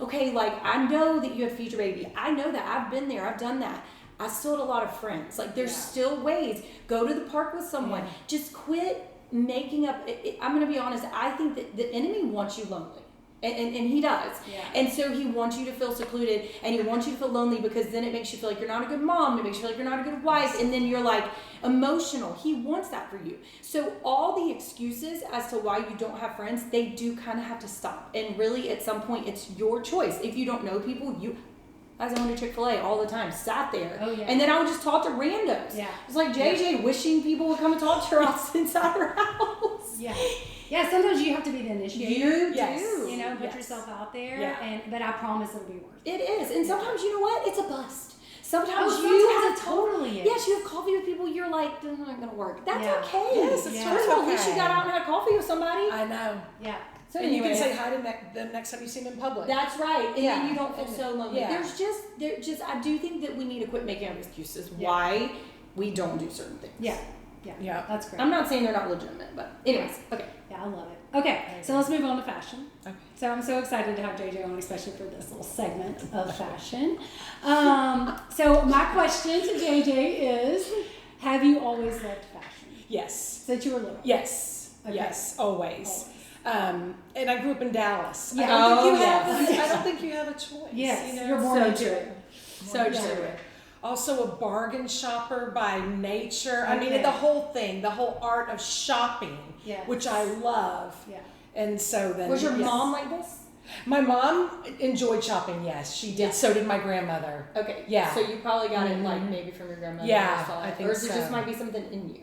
okay, like I know that you have feed your baby. I know that. I've been there. I've done that. I still had a lot of friends. Like there's still ways. Go to the park with someone. Yeah. Just quit making up. I'm going to be honest. I think that the enemy wants you lonely. And he does. Yeah. And so he wants you to feel secluded, and he wants you to feel lonely, because then it makes you feel like you're not a good mom. It makes you feel like you're not a good wife. And then you're like emotional. He wants that for you. So all the excuses as to why you don't have friends, they do kind of have to stop. And really at some point it's your choice. If you don't know people, I went to Chick-fil-A all the time, sat there. Oh, yeah. And then I would just talk to randos. Yeah. It's like JJ wishing people would come and talk to her inside her house. Yeah. Yeah, sometimes you have to be the initiator. You do. You know, put yourself out there. Yeah. But I promise it'll be worth it. It is. And sometimes, you know what? It's a bust. Sometimes totally is. Yes, you have coffee with people, you're like, this is not going to work. That's okay. Yes, it's First of all, at least you got out and had coffee with somebody. I know. Yeah. So and you anyway, can say hi to them next time you see them in public. That's right, and then you don't feel And- so lonely. yeah. There's just I do think that we need to quit making up excuses why we don't do certain things. Yeah. That's great. I'm not saying they're not legitimate, but anyways, okay. Yeah, I love it. Okay, so let's move on to fashion. Okay. So I'm so excited to have JJ on, especially for this little segment of fashion. So my question to JJ is, have you always loved fashion Yes. since you were little? Yes. Okay. Yes. Always. And I grew up in Dallas. Yeah. I don't think you have a choice. Yes, you know? you're born So into true. it. So Yeah. true. Also a bargain shopper by nature. I mean, Okay. the whole thing, the whole art of shopping, Yes. which I love. Yeah. And so then. Was your yes. mom like this? My mom enjoyed shopping, yes. She did. Yeah. So did my grandmother. Okay. Yeah. So you probably got it like maybe from your grandmother. Yeah, or I think or is it just so. might be something in you?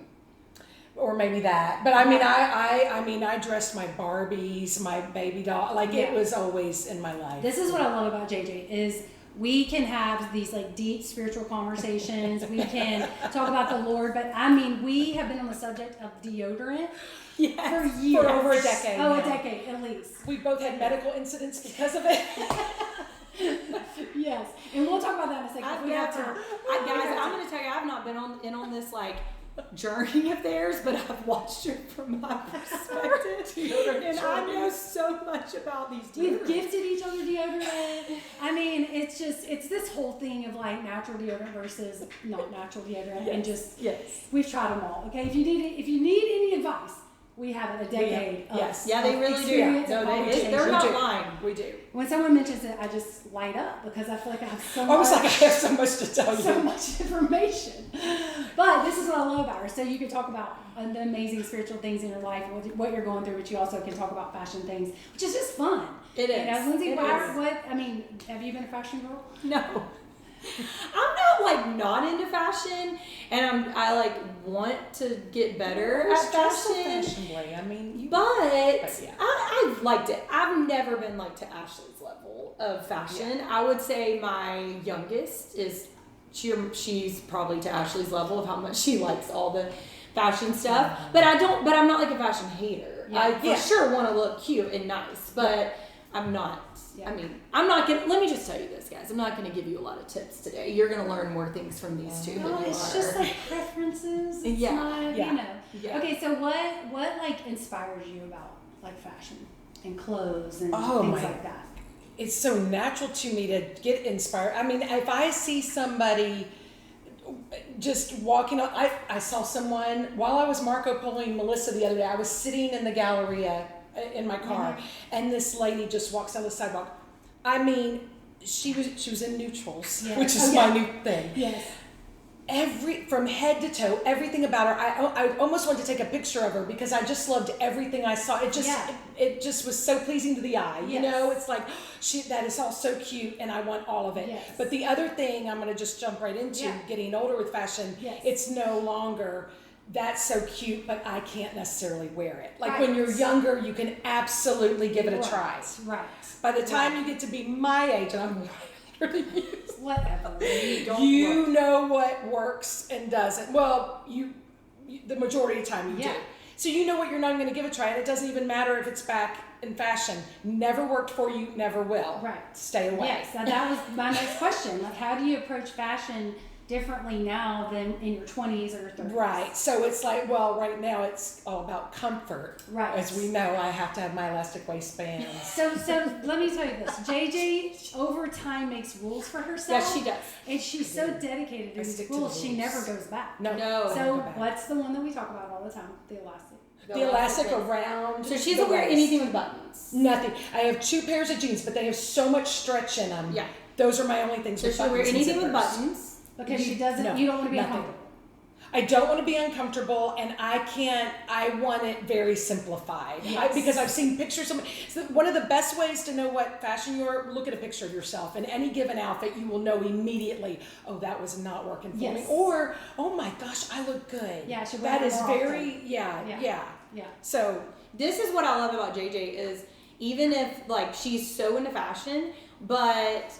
Or maybe that. But I mean, I dressed my Barbies, my baby doll. Like, it Yeah. was always in my life. This is what I love about JJ is we can have these like deep spiritual conversations. We can talk about the Lord, but I mean, we have been on the subject of deodorant for years. For over a decade. Oh, now. a decade at least. We both had medical incidents because of it. Yes, and we'll talk about that in a second. I've We have never, to. guys, I'm going to tell you, I've not been on this like journey of theirs, but I've watched it from my perspective, and I know so much about these We've deodorants. gifted each other deodorant. I mean, it's this whole thing of like natural deodorant versus not natural deodorant, and just Yes. we've tried them all. Okay, if you need any advice, we have a decade. Of, yes. Yeah, they of really do. experience No, and they're conversation. not We do. lying. We do. When someone mentions it, I just light up because I feel like I have so I was much. like, I have so much to tell you. So much information. But this is what I love about her. So you can talk about the amazing spiritual things in your life, what you're going through, but you also can talk about fashion things, which is just fun. It is. You know, Lindsay, It is. I mean, have you been a fashion girl? No. I'm not like not into fashion, and I like want to get better at fashion. Fashionably. I mean, you. But yeah. I've liked it. I've never been like to Ashley's level of fashion. I would say my youngest is she's probably to Ashley's level of how much she likes all the fashion stuff. But I'm not like a fashion hater. Yeah. I for sure want to look cute and nice, but I'm not. Yeah. I mean, I'm not gonna. Let me just tell you this, guys. I'm not gonna give you a lot of tips today. You're gonna learn more things from these two. No, than you it's are. just like preferences. It's Yeah. not, Yeah. you know. Yeah. Okay, so what like inspires you about like fashion and clothes and Oh, things my- like that? It's so natural to me to get inspired. I mean, if I see somebody just walking on, I saw someone while I was Marco Poloing Melissa the other day. I was sitting in the Galleria in my car, and this lady just walks down the sidewalk. I mean, she was in neutrals, Yeah. which is Oh, my yeah. new thing. Yes. From head to toe, everything about her. I almost wanted to take a picture of her because I just loved everything I saw. It just was so pleasing to the eye. You Yes. know, it's like that is all so cute, and I want all of it. Yes. But the other thing I'm going to just jump right into, Yeah. getting older with fashion. Yes. It's no longer that's so cute, but I can't necessarily wear it. Like Right. when you're younger, you can absolutely give it a try. Right. By the time you get to be my age, and I'm way older than you. Whatever. You know what works and doesn't. Well, you the majority of the time you Yeah. do. So you know what you're not going to give a try, and it doesn't even matter if it's back in fashion. Never worked for you, never will. Right. Stay away. Yes. Now that was my next question. Like, how do you approach fashion differently now than in your 20s or your 30s? Right. So it's like, well, right now it's all about comfort. Right. As we know, I have to have my elastic waistbands. So let me tell you this. JJ over time makes rules for herself. Yes, she does. And she's so dedicated to I these stick to the rules, she rules. never goes back. No. No. I So don't go back. what's the one that we talk about all the time? The elastic. The elastic around. So she the doesn't wear waist. anything with buttons. Nothing. I have 2 pairs of jeans, but they have so much stretch in them. Yeah. Those are my only things. So with she'll wear buttons and anything with zippers. buttons. Because You- she doesn't, no, you don't want to be nothing. uncomfortable. I don't want to be uncomfortable, and I want it very simplified. Yes. Because I've seen pictures of so one of the best ways to know what fashion you're, look at a picture of yourself. In any given outfit, you will know immediately, oh, that was not working for me. Yes. Or, oh my gosh, I look good. Yeah, she wear that it is more very, often. yeah. Yeah. So, This is what I love about JJ is even if like she's so into fashion, but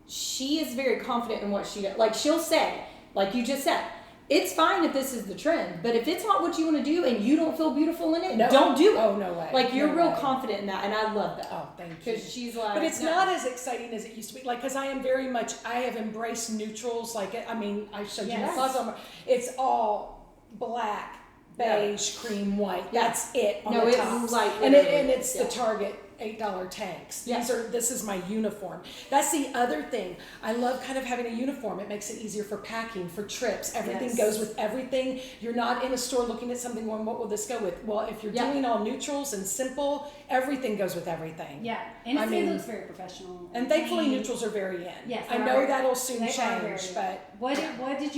she is very confident in what she does. Like she'll say, like you just said, it's fine if this is the trend, but if it's not what you want to do and you don't feel beautiful in it, No. don't do it. Oh, no way. Like, you're No real way. confident in that, and I love that. Oh, thank you. Because she's like, But it's no. not as exciting as it used to be. Like, because I am very much, I have embraced neutrals. Like, I mean, I showed you my Yes. closet. It's all black, beige, cream, white. That's it on No, the it's tops. like and literally, it's the yeah. Target $8 tanks. Yeah. This is my uniform. That's the other thing. I love kind of having a uniform. It makes it easier for packing, for trips. Everything Yes. goes with everything. You're not in a store looking at something going, what will this go with? Well, if you're doing all neutrals and simple, everything goes with everything. Yeah, and I it mean, looks very professional. And thankfully, clean. neutrals are very in. Yes, I they know are. that'll soon They are change, very but what did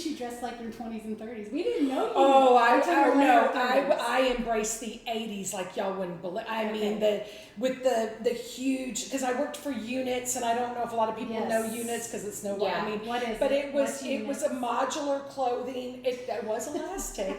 you dress like your 20s and 30s? We didn't know you. oh, I Until your know. later 30s. I embrace the '80s like y'all wouldn't believe. I mean, Okay. with the huge, because I worked for units, and I don't know if a lot of people Yes. know units because it's no way. Yeah. I mean, What is but it? it was What's it was a modular clothing. It was elastic,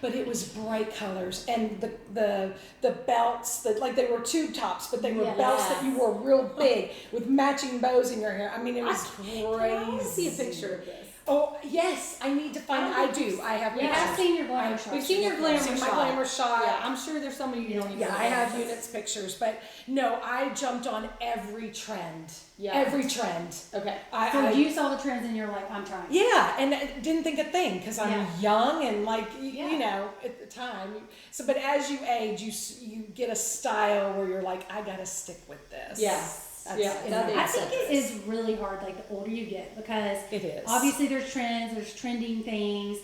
but it was bright colors, and the belts that, like, they were tube tops, but they were Yes. belts that you wore real big with matching bows in your hair. I mean, it was I crazy. want to see a picture of this. Oh yes, I need to find. I do. I have. Yeah, I've pictures. seen your glamour shots. We've seen your glamour Seen my shot. glamour shot. Yeah, I'm sure there's some of you don't even Yeah, know I have this. units pictures, but no, I jumped on every trend. Yeah. Every trend. Okay. So you saw the trends and you're like, I'm trying. Yeah, and I didn't think a thing because I'm Yeah. young and like Yeah. you know at the time. So, but as you age, you get a style where you're like, I gotta stick with this. Yes. That's Yeah, in that my- is- I think it is really hard, like the older you get, because It is. obviously there's trends, there's trending things,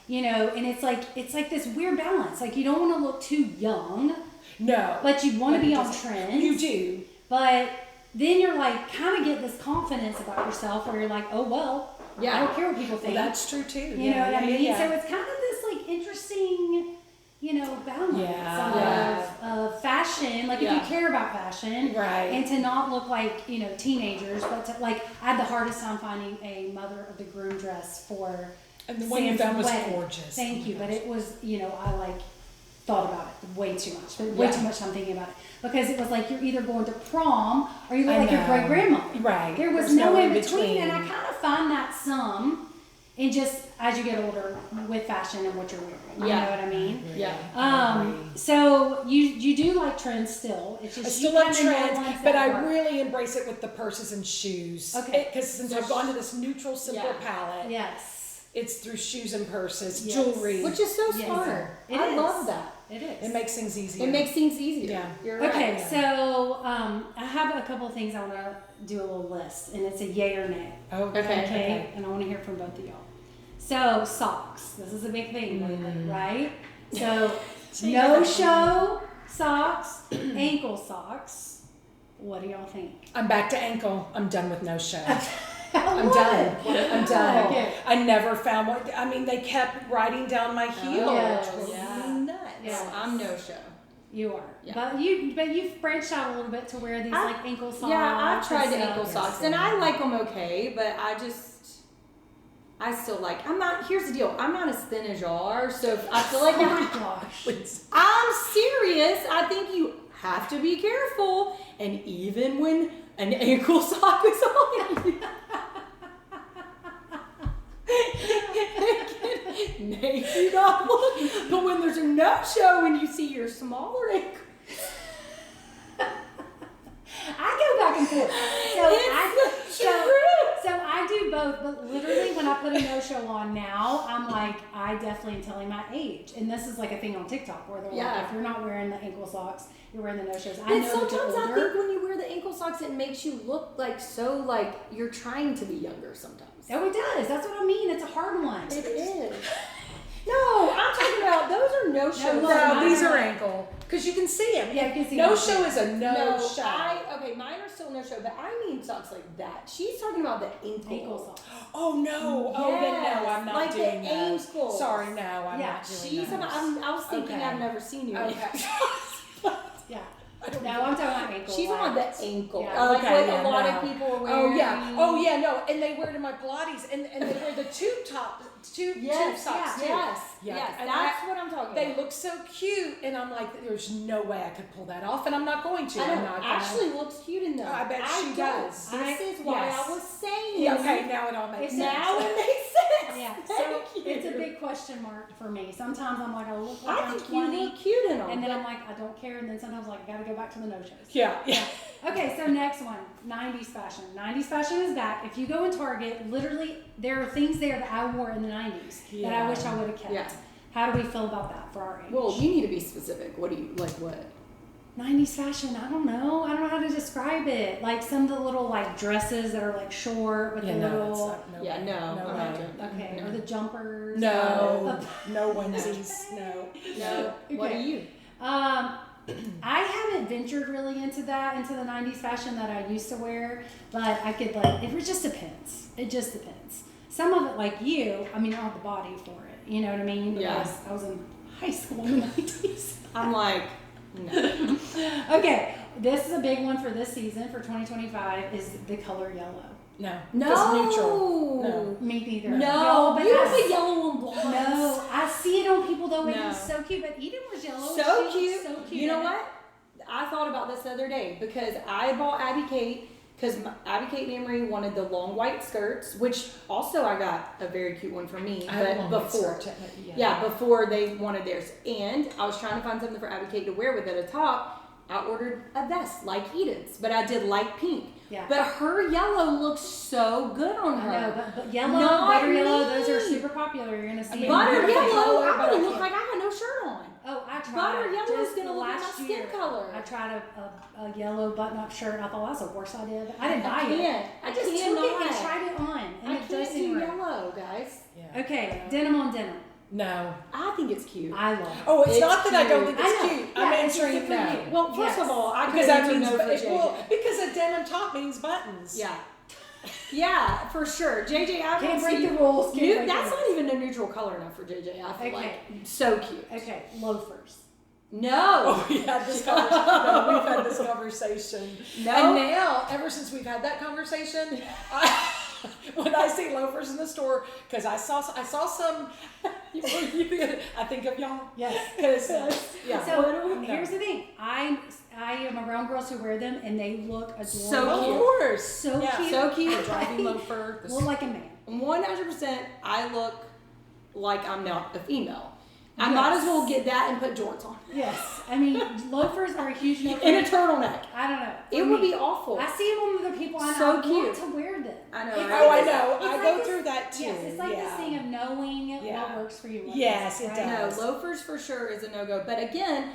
you know, and it's like this weird balance. Like, you don't want to look too young, No, but you want to But be it on doesn't- trend. you do. But then you're like, kind of get this confidence about yourself where you're like, oh well, Yeah. I don't care what people Well, think. that's true too. You know what I mean? Yeah. So it's kind of this like interesting, you know, balance Yeah. of fashion. Like, Yeah. if you care about fashion, Right. and to not look like, you know, teenagers, but to, like, I had the hardest time finding a mother of the groom dress for And the one you Sam's found was wedding. gorgeous. Thank Oh you, my but gosh. it was, you know, I like thought about it way too much, but way Yeah. too much time thinking about it, because it was like you're either going to prom or you look I like your know. great grandmother. Right. There was There's no no in in between, and I between. kind of find that some in just as you get older with fashion and what you're wearing. You Yeah. know what I mean? Yeah. So you do like trends still. It's I just still you love kinda know trends, ones but that I work. really embrace it with the purses and shoes. Okay. Because since So I've gone to this neutral, simple Yeah. palette, Yes, it's through shoes and purses, Yes. jewelry. Which is so Yes. smart. It I is. love that. it is. it makes things easier. It makes things easier. Yeah. You're right. Okay, so I have a couple of things I want to do a little list, and it's a yay or nay. Okay. Okay, and I want to hear from both of y'all. So socks, this is a big thing lately, right? So no show socks, ankle socks. What do y'all think? I'm back to ankle. I'm done with no show. I'm I'm done. I'm done. Okay. I never found one. I mean, they kept riding down my heel. Yes. Which was Yeah. nuts. Yeah. I'm no show. You are, Yeah. but you've branched out a little bit to wear these like ankle socks. Yeah, I've tried the and ankle stuff. socks, and I like them okay, but I still like. I'm not. Here's the deal. I'm not as thin as y'all are, so I feel like Oh my gosh. I'm serious. I think you have to be careful, and even when an ankle sock is on you, it can make you not look. But when there's a no-show and you see your smaller ankle, I go back and forth. it's the truth. So I do both, but literally when I put a no-show on now, I'm like, I definitely am telling my age. And this is like a thing on TikTok where they're Yeah. like, if you're not wearing the ankle socks, you're wearing the no-shows. I But know that you're sometimes I older. think when you wear the ankle socks, it makes you look like so like you're trying to be younger sometimes. Oh, it does. That's what I mean. It's a hard one. It is. No, I'm talking about those are no shows. No, No, these mine are are- ankle. Because you can see them. Yeah, you can see No them. show is a no, show. Okay, mine are still no show, but I mean socks like that. She's talking about the Ankle socks. Oh no! Oh then no, Yes, I'm not like the doing that. ankle. Sorry, no, I'm Yeah, not doing She's. that. I was thinking Okay. I've never seen you. Okay. Yeah. No, I'm talking about ankle. She's on the ankle. Yeah. Like Okay, what a lot of people are wearing. Oh yeah, no, and they wear it in my Pilates, and they wear the tube socks too. Yes. Yeah. And That's what I'm talking They about. look so cute, and I'm like, there's no way I could pull that off, and I'm not going to. I I'm know. not gonna. Ashley looks cute in them. I bet she does. This is why Yes. I was saying. Yeah, okay, now it all makes sense. Now it makes sense. Yeah, so Thank you. it's a big question mark for me. Sometimes I'm like, I look like I I'm think you 20, look cute in them. and then I'm like, I don't care, and then sometimes I'm like, I gotta go back to the no-shows. Yeah. Okay, so next one, 90s fashion. 90s fashion is back. If you go in Target, literally, there are things there that I wore in the 90s that I wish I would have kept. Yeah. How do we feel about that for our age? Well, you need to be specific. What do you like? What? 90s fashion, I don't know. I don't know how to describe it. Like some of the little like dresses that are like short with the little. Okay, No. or the jumpers. No onesies. No. What do you? I haven't ventured really into the 90s fashion that I used to wear, but I could it just depends. It just depends. Some of it, like you, I mean, I don't have the body for it. You know what I mean? Yeah. Because I was in high school in the 90s. I'm like, no. Okay, this is a big one for this season for 2025 is the color yellow. No. No. It's neutral. No. Me neither. No, but you have a yellow and blonde. No, I see it on people though. No. It's so cute. But Eden was yellow. So She cute. looks so cute. You know what? I thought about this the other day because I bought Abby Kate because Abby Kate and Emery wanted the long white skirts, which also I got a very cute one for me. But before, before they wanted theirs, and I was trying to find something for Abby Kate to wear with it a top. I ordered a vest like Eden's, but I did light pink. Yeah. But her yellow looks so good on her. I know, but yellow, Not butter yellow, me. those are super popular. You're gonna see Butter them. yellow, color, I'm but I gonna look can't. like I got no shirt on. Oh, I tried. Butter yellow is just gonna the look like my last skin year. color. I tried a yellow button-up shirt. I thought that's the worst idea. I didn't buy it. can't. I just took it and cannot. tried it on, and I it can't doesn't do work. yellow, guys. Yeah. Okay, denim on denim. No. I think it's cute. I love it. Oh, it's It's not that I don't cute. think it's I know. cute. Yeah, I'm it's answering good for no. you. Well, first Yes. of all, I Because could that answer means no for JJ. because a denim top means buttons. Yeah. Yeah, for sure. JJ, I Can't would break see the rules. Can't break that's the not even a neutral color enough for JJ. I feel Okay. like so cute. Okay, loafers. No. Oh, we had this conversation. No, we've had this conversation. No. And now, ever since we've had that conversation, when I see loafers in the store, because I saw some, I think of y'all. Yes. Because yeah. So here's the thing. I am around girls who wear them, and they look adorable. So Of cute. course. So Yeah. cute. So cute. The driving loafer. The Look like a man. 100%. I look like I'm not a female. I might as well get that and put jorts on. Yes. I mean, loafers are a huge no. In a turtleneck. I don't know. It For would me, be awful. I see them on other people, and So I cute. want to wear them. I know. It's right? Oh, I like know. this- I it's go like this- through that too. Yes, it's like yeah. this thing of knowing Yeah. what works for you. Yes, it right? does. No, loafers for sure is a no-go. But again,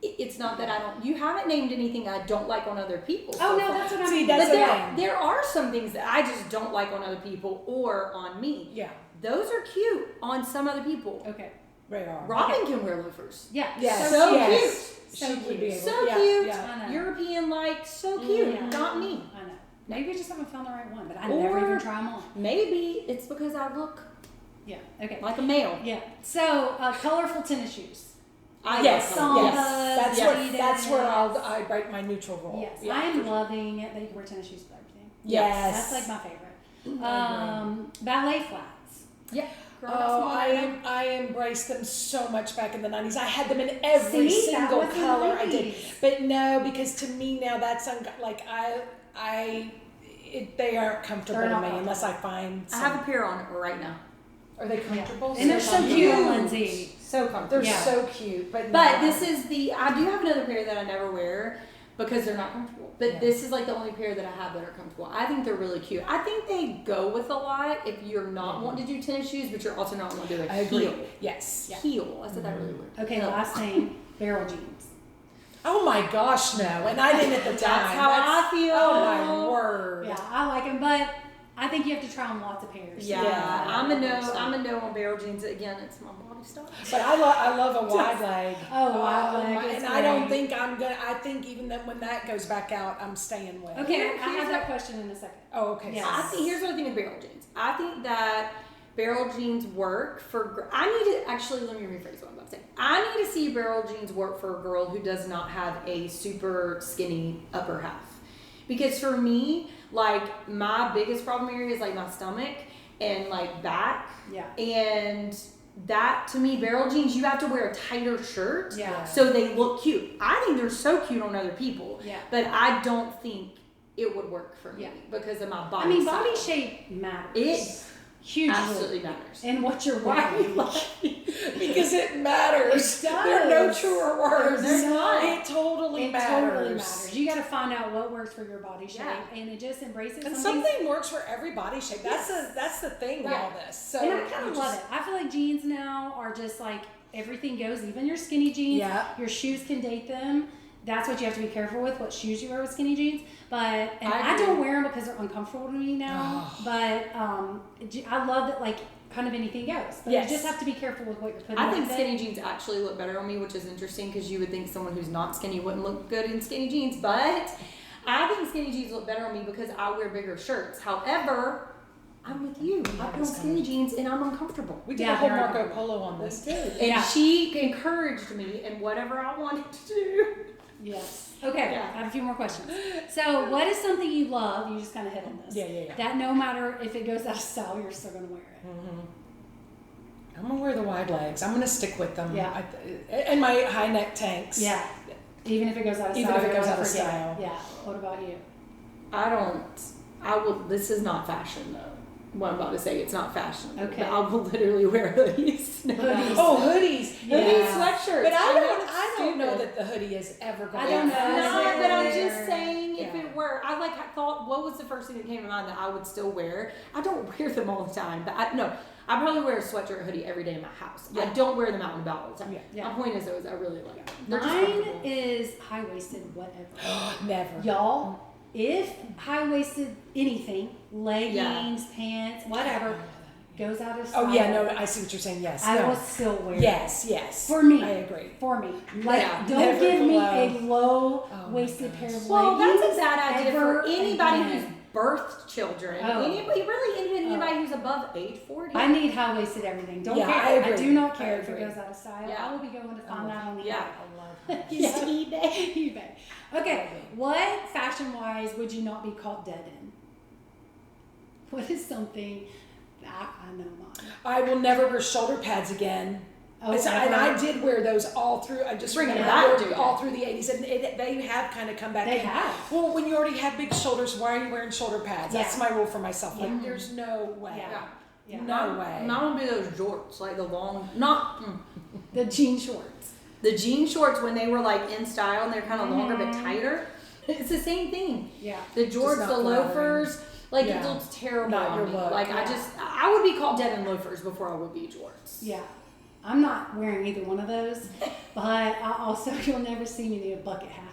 it's not that I don't. You haven't named anything I don't like on other people. Oh so no, far. that's what I See, mean. that's But the there, thing. there are some things that I just don't like on other people or on me. Yeah, Those are cute on some other people. Okay. they are. Robin can wear loafers. Yeah. Yes. So yes. cute. So She would be cute. able. So yeah, cute. Yeah. I know. European-like, so cute. Yeah. Not me. I know. Maybe we just haven't found the right one, but I Or- never even try them on. Maybe it's because I look Yeah. Okay. like a male. Yeah. So colorful tennis shoes. I Yes, love color. yes. Sambas, That's where Adidas. I break my neutral rule. Yes, Yeah. I am loving it that you can wear tennis shoes with everything. Yes. That's like my favorite. I Ballet flats. Yeah. Girl, that's Oh, mine. I embraced them so much back in the 90s. I had them in every See, that single was the color I did. 90s. But no, because to me now that's they aren't comfortable They're to not me unless I find I some. have a pair on right now. Are they comfortable? And they're so comfortable. cute, Lindsay. So comfortable. They're Yeah. so cute, but But no. this is I do have another pair that I never wear because they're not comfortable. But Yeah. this is like the only pair that I have that are comfortable. I think they're really cute. I think they go with a lot if you're not wanting to do tennis shoes, but you're also not wanting to do a I agree. heel. Yes. Heel. I said that really weird. Okay, Heel. last thing, barrel jeans. Oh my gosh, no! And I didn't at the time. That's how I feel. Oh my word. Yeah, I like them, but I think you have to try on lots of pairs. Yeah, Yeah. I'm a no. I'm a no on barrel jeans. Again, it's my body style. But I love a wide leg. Oh, wide leg is And I don't great. think I'm gonna. I think even then when that goes back out, I'm staying with. Okay, Here- I here's have that question in a second. Oh, okay. Yes. I think here's what I think of barrel jeans. I think that barrel jeans work for, I need to, actually, let me rephrase what I'm about to say. I need to see barrel jeans work for a girl who does not have a super skinny upper half. Because for me, like, my biggest problem area is like my stomach and like back. Yeah. And that, to me, barrel jeans, you have to wear a tighter shirt. Yeah. So they look cute. I think they're so cute on other people. Yeah. But I don't think it would work for me Yeah. because of my body. I mean, style. body shape matters. It hugely absolutely matters. And what you're wearing. Because it matters. It does. There are no truer words. There's not. It totally It matters. totally matters. You got to find out what works for your body shape, Yeah. and it just embraces. And something. something works for every body shape. That's the thing with Right. all this. So And I kind you of love just- it. I feel like jeans now are just like everything goes. Even your skinny jeans. Yeah. Your shoes can date them. That's what you have to be careful with, what shoes you wear with skinny jeans. But and I I don't agree. wear them because they're uncomfortable to me now. Oh. But I love that, like, kind of anything goes. But Yes. you just have to be careful with what you're putting. I think with it. skinny jeans actually look better on me, which is interesting because you would think someone who's not skinny wouldn't look good in skinny jeans. But I think skinny jeans look better on me because I wear bigger shirts. However, I'm with you. I put on skinny jeans and I'm uncomfortable. We did Yeah, a whole they're Marco uncomfortable. Polo on this. And Yeah. she encouraged me in whatever I wanted to do. Yes. Okay, Yeah. I have a few more questions. So, what is something you love? You just kind of hit on this. Yeah. That no matter if it goes out of style, you're still going to wear it. I'm gonna wear the wide legs. I'm gonna stick with them. Yeah. And my high neck tanks. Yeah. Even if it goes out of Even style. if it you're goes gonna out of forget it. style. Yeah. What about you? I will, this is not fashion though. What I'm about to say, it's not fashion. Okay. But I will literally wear hoodies. No Hoodies. matter. Oh, hoodies. Yeah. Hoodies, sweatshirts. But I know it's don't know stupid. that the hoodie is ever going I to don't know. No, but I'm Yeah. just saying if Yeah. it were, I thought, what was the first thing that came to mind that I would still wear? I don't wear them all the time, but I probably wear a sweatshirt or hoodie every day in my house. I Yeah. don't wear them out and about all the time. Yeah. My point is, though, is I really like them. They're just Mine comfortable. is high waisted, whatever. Never. Y'all, if high waisted anything, leggings, pants, whatever, goes out of style. Oh yeah, no, I see what you're saying. Yes. I no. will still wear it. Yes. For me. I agree. For me. Like, Yeah. don't Never give me below. a low Oh my waisted gosh. pair of Well, leggings. that's a bad idea ever for anybody again. who's birthed children. Oh. Anybody who's above age 40. I need high waisted everything. Don't Yeah, care. I agree. do not care I if it agree. goes out of style. Yeah. I will be going to find that on the Yeah. eBay. Yeah. eBay. Okay. What fashion wise would you not be caught dead in? What is something that I know mine? I will never wear shoulder pads again. Oh, and ever? I did wear those all through. I just Bringing it remember back, I wore dude. all through the 80s, and they have kind of come back. They in. have. Well, when you already have big shoulders, why are you wearing shoulder pads? That's Yeah. my rule for myself. Like, Yeah. there's no way. Yeah. Yeah. No way. Not gonna be those jorts, like the long, The jean shorts. the jean shorts when they were like in style and they're kind of longer but Mhm. tighter. It's the same thing. Yeah. The jorts, not the flattering. loafers, like Yeah. it looks terrible Not on your me. look, Like yeah. I would be caught dead in loafers before I would be jorts. Yeah. I'm not wearing either one of those, but I also, you'll never see me in a bucket hat.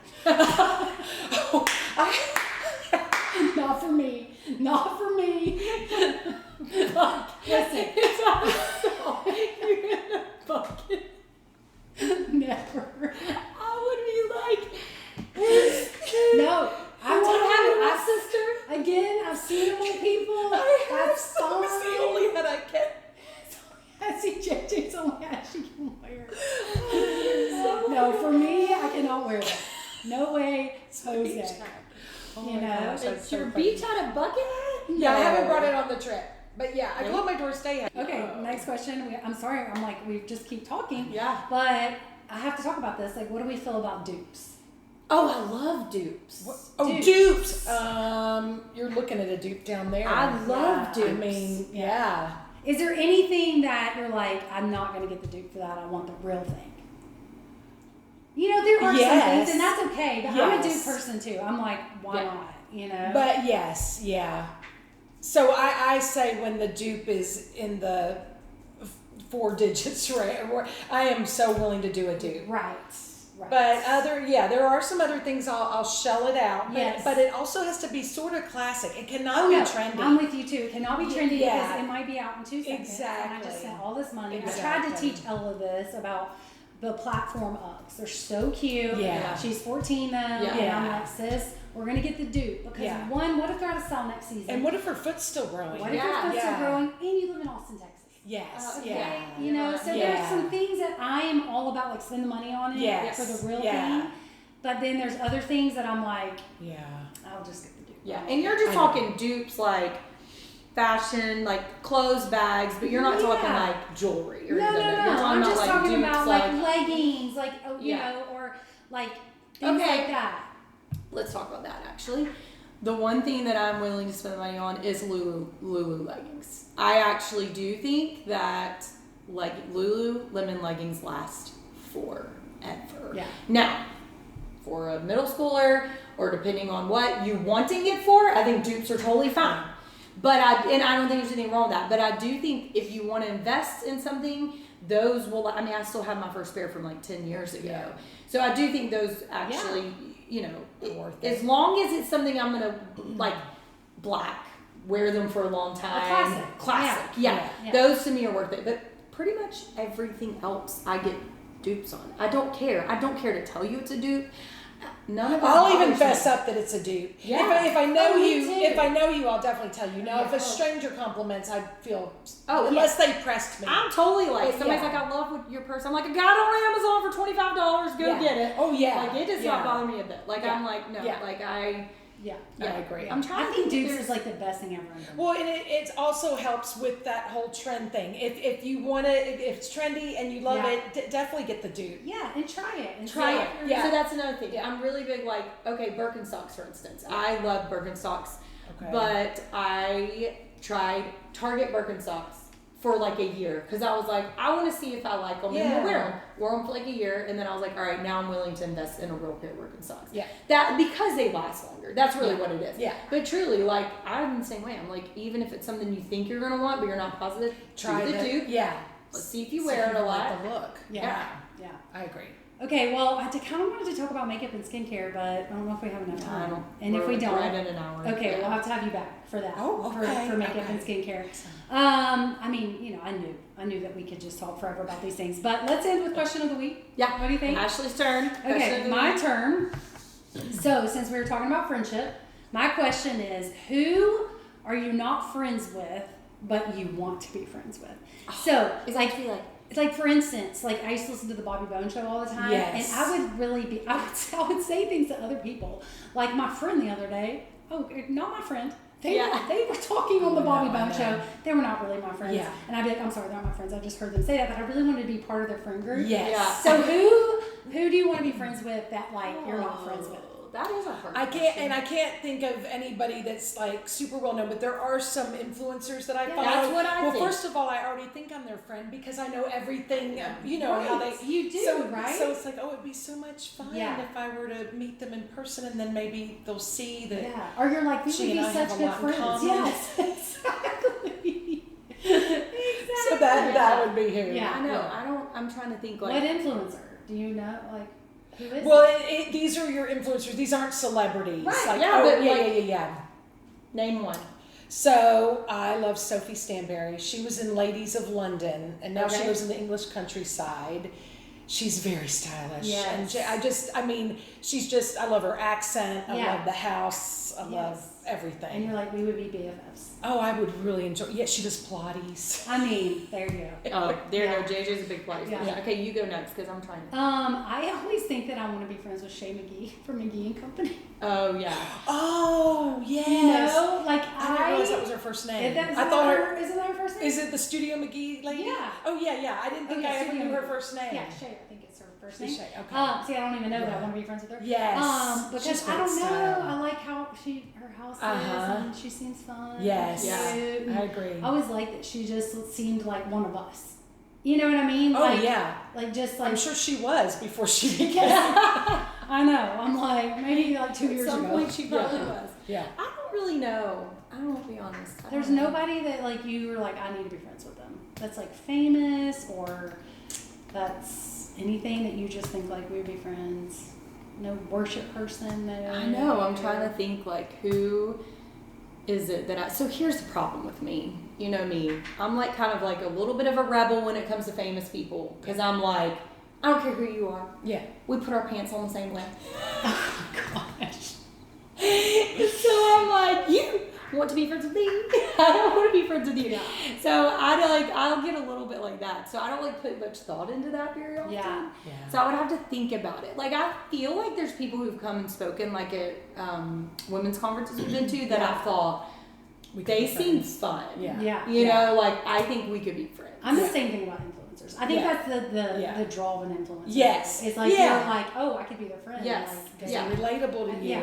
Not for me. Not for me. Listen, You're in a bucket. never. I would be like, No. I'm what telling happened you, to my I've- sister? Again, I've seen them on people. That's That was the only fine. hat I kept. I see JJ's only hat she can wear. No, for me, I cannot wear that. No way, Jose. Oh You my know, gosh, that's It's so your funny. beach hat a bucket hat? Yeah, I haven't No. brought it on the trip. But yeah, I call my door stay hat. Okay, next question. I'm sorry, I'm like, we just keep talking. Yeah. But I have to talk about this. Like, what do we feel about dupes? Oh, I love dupes. Oh, Dupes. dupes. You're looking at a dupe down there. I love I dupes. mean, yeah. Is there anything that you're like, I'm not going to get the dupe for that. I want the real thing? You know, there are some Yes. things, and that's okay. But I'm a dupe Yes. person too. I'm like, why Yeah. not? You know? But yes, yeah. So I say when the dupe is in the 4 digits, right? I am so willing to do a dupe. right. But there are some other things I'll shell it out. But, Yes. but it also has to be sort of classic. It cannot Oh, be no, trendy. I'm with you too. It cannot be trendy Yeah. because it might be out in 2 seconds. And I just Exactly. spent all this money. I Exactly. tried to teach Ella this about the platform Uggs. They're so cute. Yeah. She's 14 though. Yeah. And I'm like, sis, we're gonna get the dupe because one, what if they're out of style next season? And what if her foot's still growing? What if her foot's still growing? And you live in Austin, Texas. Yes. Okay. You know, so there's some things that I am all about, like spend the money on it for the real thing. But then there's other things that I'm like, I'll just get the dupe. Yeah, and you're just talking dupes like fashion, like clothes, bags, but you're not talking like jewelry or No. You're I'm just like talking dupes, about like leggings, like you Yeah. know, or like things like that. Let's talk about that actually. The one thing that I'm willing to spend money on is Lulu leggings. I actually do think that like Lululemon leggings last forever. Yeah. Now, for a middle schooler or depending on what you wanting it for, I think dupes are totally fine. But I don't think there's anything wrong with that. But I do think if you want to invest in something, those will. I mean, I still have my first pair from like 10 years ago. Yeah. So I do think those actually, you know, worth it. as long as it's something I'm gonna like black, wear them for a long time. Classic. Yeah. Those to me are worth it. But pretty much everything else I get dupes on. I don't care. I don't care to tell you it's a dupe. None of I'll even fess up that it's a dupe. Yeah. If I know me you, too. if I know you, I'll definitely tell you. Now, if a stranger compliments, I feel unless they pressed me. I'm totally like somebody's like, I love what your purse. I'm like, I got it on Amazon for $25. Go get it. Oh yeah. Like it does not bother me a bit. Like I'm like no. Like I agree. I'm trying I to think think dupes is like the best thing ever. Well, and it also helps with that whole trend thing. If you want to, if it's trendy and you love it, definitely get the dupe. Yeah, and try it. And try it. Yeah. So that's another thing. I'm really big like Birkenstocks for instance. I love Birkenstocks, but I tried Target Birkenstocks for like a year because I was like, I want to see if I like them and wear them for like a year, and then I was like, all right, now I'm willing to invest in a real pair of Birkenstocks. Yeah, that because they last longer. That's really what it is. Yeah, but truly, like I'm the same way. I'm like, even if it's something you think you're gonna want but you're not positive, try the dupe. Yeah, let's see if you wear it a lot. Like the look. Yeah, I agree. Okay, well, I kind of wanted to talk about makeup and skincare, but I don't know if we have enough time. And if we don't, right in an hour. Okay, we'll have to have you back for that. Oh, okay. For makeup and skincare. I mean, you know, I knew that we could just talk forever about these things, but let's end with question of the week. Yeah. What do you think? Ashley's turn. Okay, my turn. So, since we were talking about friendship, my question is, who are you not friends with, but you want to be friends with? So, it's like, for instance, like I used to listen to the Bobby Bone Show all the time, and I would really be, I would say things to other people. Like my friend the other day, not my friend. They were talking on the Bobby Bone Show. They were not really my friends. Yeah. And I'd be like, I'm sorry, they're not my friends. I just heard them say that, but I really wanted to be part of their friend group. Yes. Yeah. So who do you want to be friends with that like you're not friends with? That is a hard I can't think of anybody that's like super well known, but there are some influencers that I follow. That's what I think. Well, first of all, I already think I'm their friend because I know everything. You know how they. You do, right? So it's like, it'd be so much fun if I were to meet them in person, and then maybe they'll see that. Yeah. Or you're like, we would be such good friends. Yes. Exactly. So that would be who. Yeah. I know. I'm trying to think like. What influencer? Do you know? Like. Well, these are your influencers. These aren't celebrities. Right. Like, yeah. Name one. So I love Sophie Stanberry. She was in Ladies of London, and now she lives in the English countryside. She's very stylish. Yes. And I love her accent. I love the house. I love everything. And you're like, we would be BFFs. Oh, I would really enjoy. Yeah, she does Pilates. I mean, there you go. Oh, there you go. JJ's a big Pilates. Yeah. Okay, you go next because I'm trying to. I always think that I want to be friends with Shay McGee from McGee and Company. Oh yeah. Oh yes. You know, like I didn't realize that was her first name. Isn't that her first name? Is it the Studio McGee lady? Yeah. Oh yeah. I didn't think I ever knew her first name. Yeah, Shay. I think it's her first name. Shay. Okay. See, I don't even know that I want to be friends with her. Yes. Because I don't know. I like how her house is, and she seems fun. Yes. Cute. I agree. I always liked that she just seemed like one of us. You know what I mean? Oh yeah. Like just like. I'm sure she was before she became. I know. I'm like maybe like 2 years ago. At some point she probably was. Yeah. I don't really know. I don't want to be honest. There's nobody that like you were like, I need to be friends with them. That's like famous or that's anything that you just think like we would be friends. No worship person. No. I know. I'm trying to think like who is it that so here's the problem with me. You know me. I'm like kind of like a little bit of a rebel when it comes to famous people because I'm like, I don't care who you are. Yeah. We put our pants on the same way. Oh gosh. So I'm like, you want to be friends with me? I don't want to be friends with you. Yeah. So I'll get a little bit like that. So I don't like put much thought into that very often. Yeah. So I would have to think about it. Like I feel like there's people who've come and spoken like at women's conferences we've been to that I've thought they seem fun. Yeah. Yeah. You know, like I think we could be friends. I'm the same thing about influencers. I think that's the draw of an influencer. Yes. It's like you're like, oh, I could be their friend. Yes. Like, Because they're relatable to you.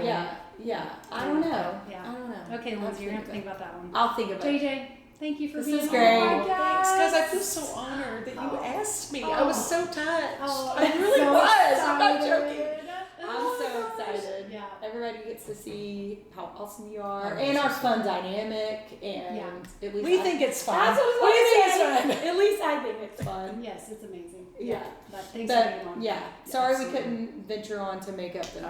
Yeah. I don't know. Yeah. I don't know. Okay, Lindsay, you're gonna have to think about that one. I'll think about it. JJ, thank you for This being is on great. the Thanks, podcast. because I feel so honored that you asked me. I was so touched. Oh, I really so was. I'm not excited. joking. I'm Oh so my gosh. excited. Yeah. Everybody gets to see how awesome you are Oh, and this our is fun dynamic and Yeah. at least We think it's fun. That's what We I think was it's gonna fun. say. At least I think it's fun. Yes, it's amazing. Yeah. But thanks for being But on. yeah, sorry we absolutely. couldn't venture on to makeup and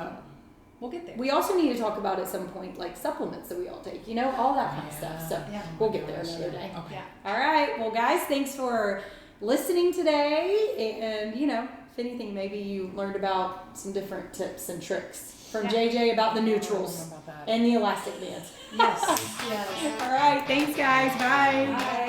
We'll get there. we also need to talk about at some point like supplements that we all take, you know, all that kind of stuff. So Yeah. we'll get there another day. Okay. Yeah. All right. Well, guys, thanks for listening today. And, you know, if anything, maybe you learned about some different tips and tricks from JJ about the neutrals About that. and the elastic bands. Yes. Yes. All right. Thanks, guys. Bye. Bye.